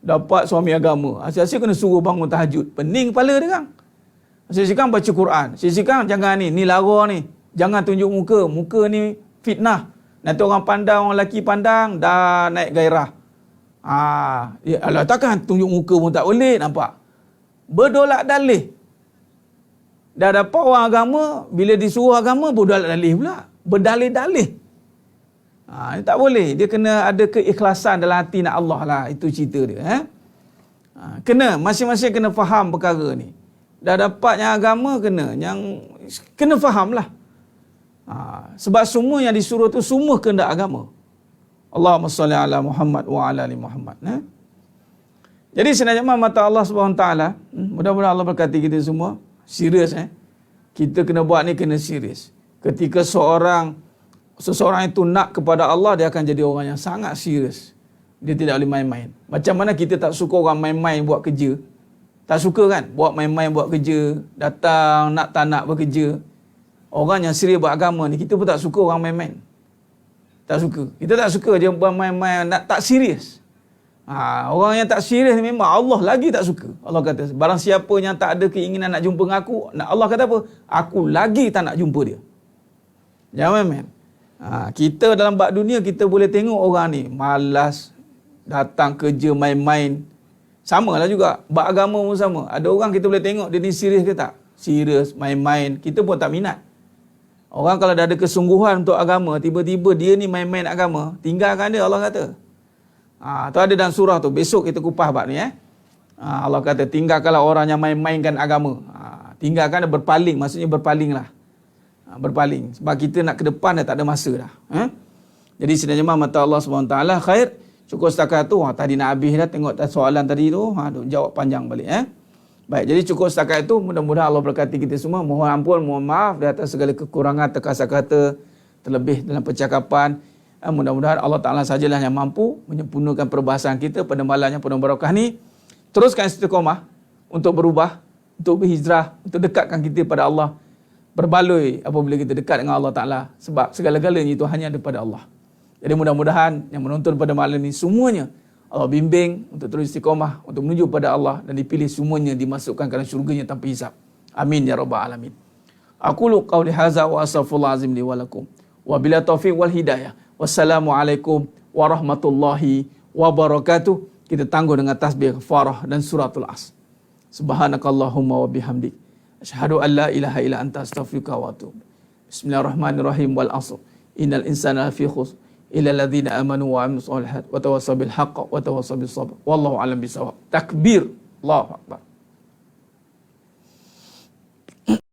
Dapat suami agama. Asyik-asyik kena suruh bangun tahajud. Pening kepala dia kan. Asyik-asyik kan baca Quran. Asyik-asyik kan jangan ni lara ni. Jangan tunjuk muka. Muka ni fitnah. Nanti orang pandang, orang lelaki pandang, dah naik gairah. Alah takkan tunjuk muka pun tak boleh, nampak? Berdolak dalih. Dah dapat orang agama, bila disuruh agama, berdolak dalih pula. Berdalih-dalih. Ini tak boleh. Dia kena ada keikhlasan dalam hati nak Allah lah. Itu cerita dia. Kena, masing-masing kena faham perkara ni. Dah dapat yang agama, kena faham lah. Sebab semua yang disuruh tu, semua kehendak agama. Allahumma salli ala Muhammad wa ala ali Muhammad. Jadi sebenarnya mata Allah Subhanahu Wa Taala, mudah-mudahan Allah berkati kita semua. Serius kita kena buat ni, kena serius. Ketika seseorang itu nak kepada Allah, dia akan jadi orang yang sangat serius. Dia tidak boleh main-main. Macam mana kita tak suka orang main-main buat kerja? Tak suka kan? Buat main-main buat kerja, datang nak tak nak bekerja. Orang yang serius buat agama ni, kita pun tak suka orang main-main. Tak suka. Kita tak suka dia buat main-main, tak serius. Orang yang tak serius ni memang Allah lagi tak suka. Allah kata, barang siapa yang tak ada keinginan nak jumpa dengan aku, Allah kata apa? Aku lagi tak nak jumpa dia. Jangan main-main. Kita dalam bab dunia, kita boleh tengok orang ni malas, datang kerja main-main. Sama lah juga. Bab agama pun sama. Ada orang kita boleh tengok dia ni serius ke tak? Serius, main-main. Kita pun tak minat. Orang kalau dah ada kesungguhan untuk agama, tiba-tiba dia ni main-main agama, tinggalkan dia, Allah kata. Tu ada dalam surah tu. Besok kita kupas bab ni. Allah kata tinggalkanlah orang yang main-mainkan agama. Tinggalkan dan berpaling, maksudnya berpaling lah. Berpaling. Sebab kita nak ke depan dah tak ada masa dah. Jadi sebenarnya mata Allah SWT khair. Cukup setakat tu. Tadi nak habis dah tengok soalan tadi tu. Jawab panjang balik. Baik, jadi cukup setakat itu. Mudah-mudahan Allah berkati kita semua. Mohon ampun, mohon maaf di atas segala kekurangan, terkasar kata, terlebih dalam percakapan. Mudah-mudahan Allah Ta'ala sajalah yang mampu menyempurnakan perbahasan kita pada malam yang penuh barakah ni. Teruskan istiqamah untuk berubah, untuk berhijrah, untuk dekatkan kita pada Allah. Berbaloi apabila kita dekat dengan Allah Ta'ala. Sebab segala-galanya itu hanya daripada Allah. Jadi mudah-mudahan yang menonton pada malam ini semuanya Allah bimbing untuk terus istiqamah, untuk menuju pada Allah dan dipilih semuanya dimasukkan ke dalam syurganya tanpa hisab. Amin ya rabbal alamin. Aqulu qawli hadza wa astaghfirullah azim li wa lakum. Wa bila taufiq wal hidayah. Wassalamualaikum warahmatullahi wabarakatuh. Kita tangguh dengan tasbih kafarah dan suratul As. Subhanakallahumma wa bihamdik. Asyhadu an la ilaha illa anta astaghfiruka wa atubu. Bismillahirrahmanirrahim wal 'asr. Innal insana lafi khusr illa alladhina amanu wa 'amilus solihat wa tawassaw bil haqq wa tawassaw bis sabr. Wallahu a'lam bisawab. Takbir. Allahu akbar.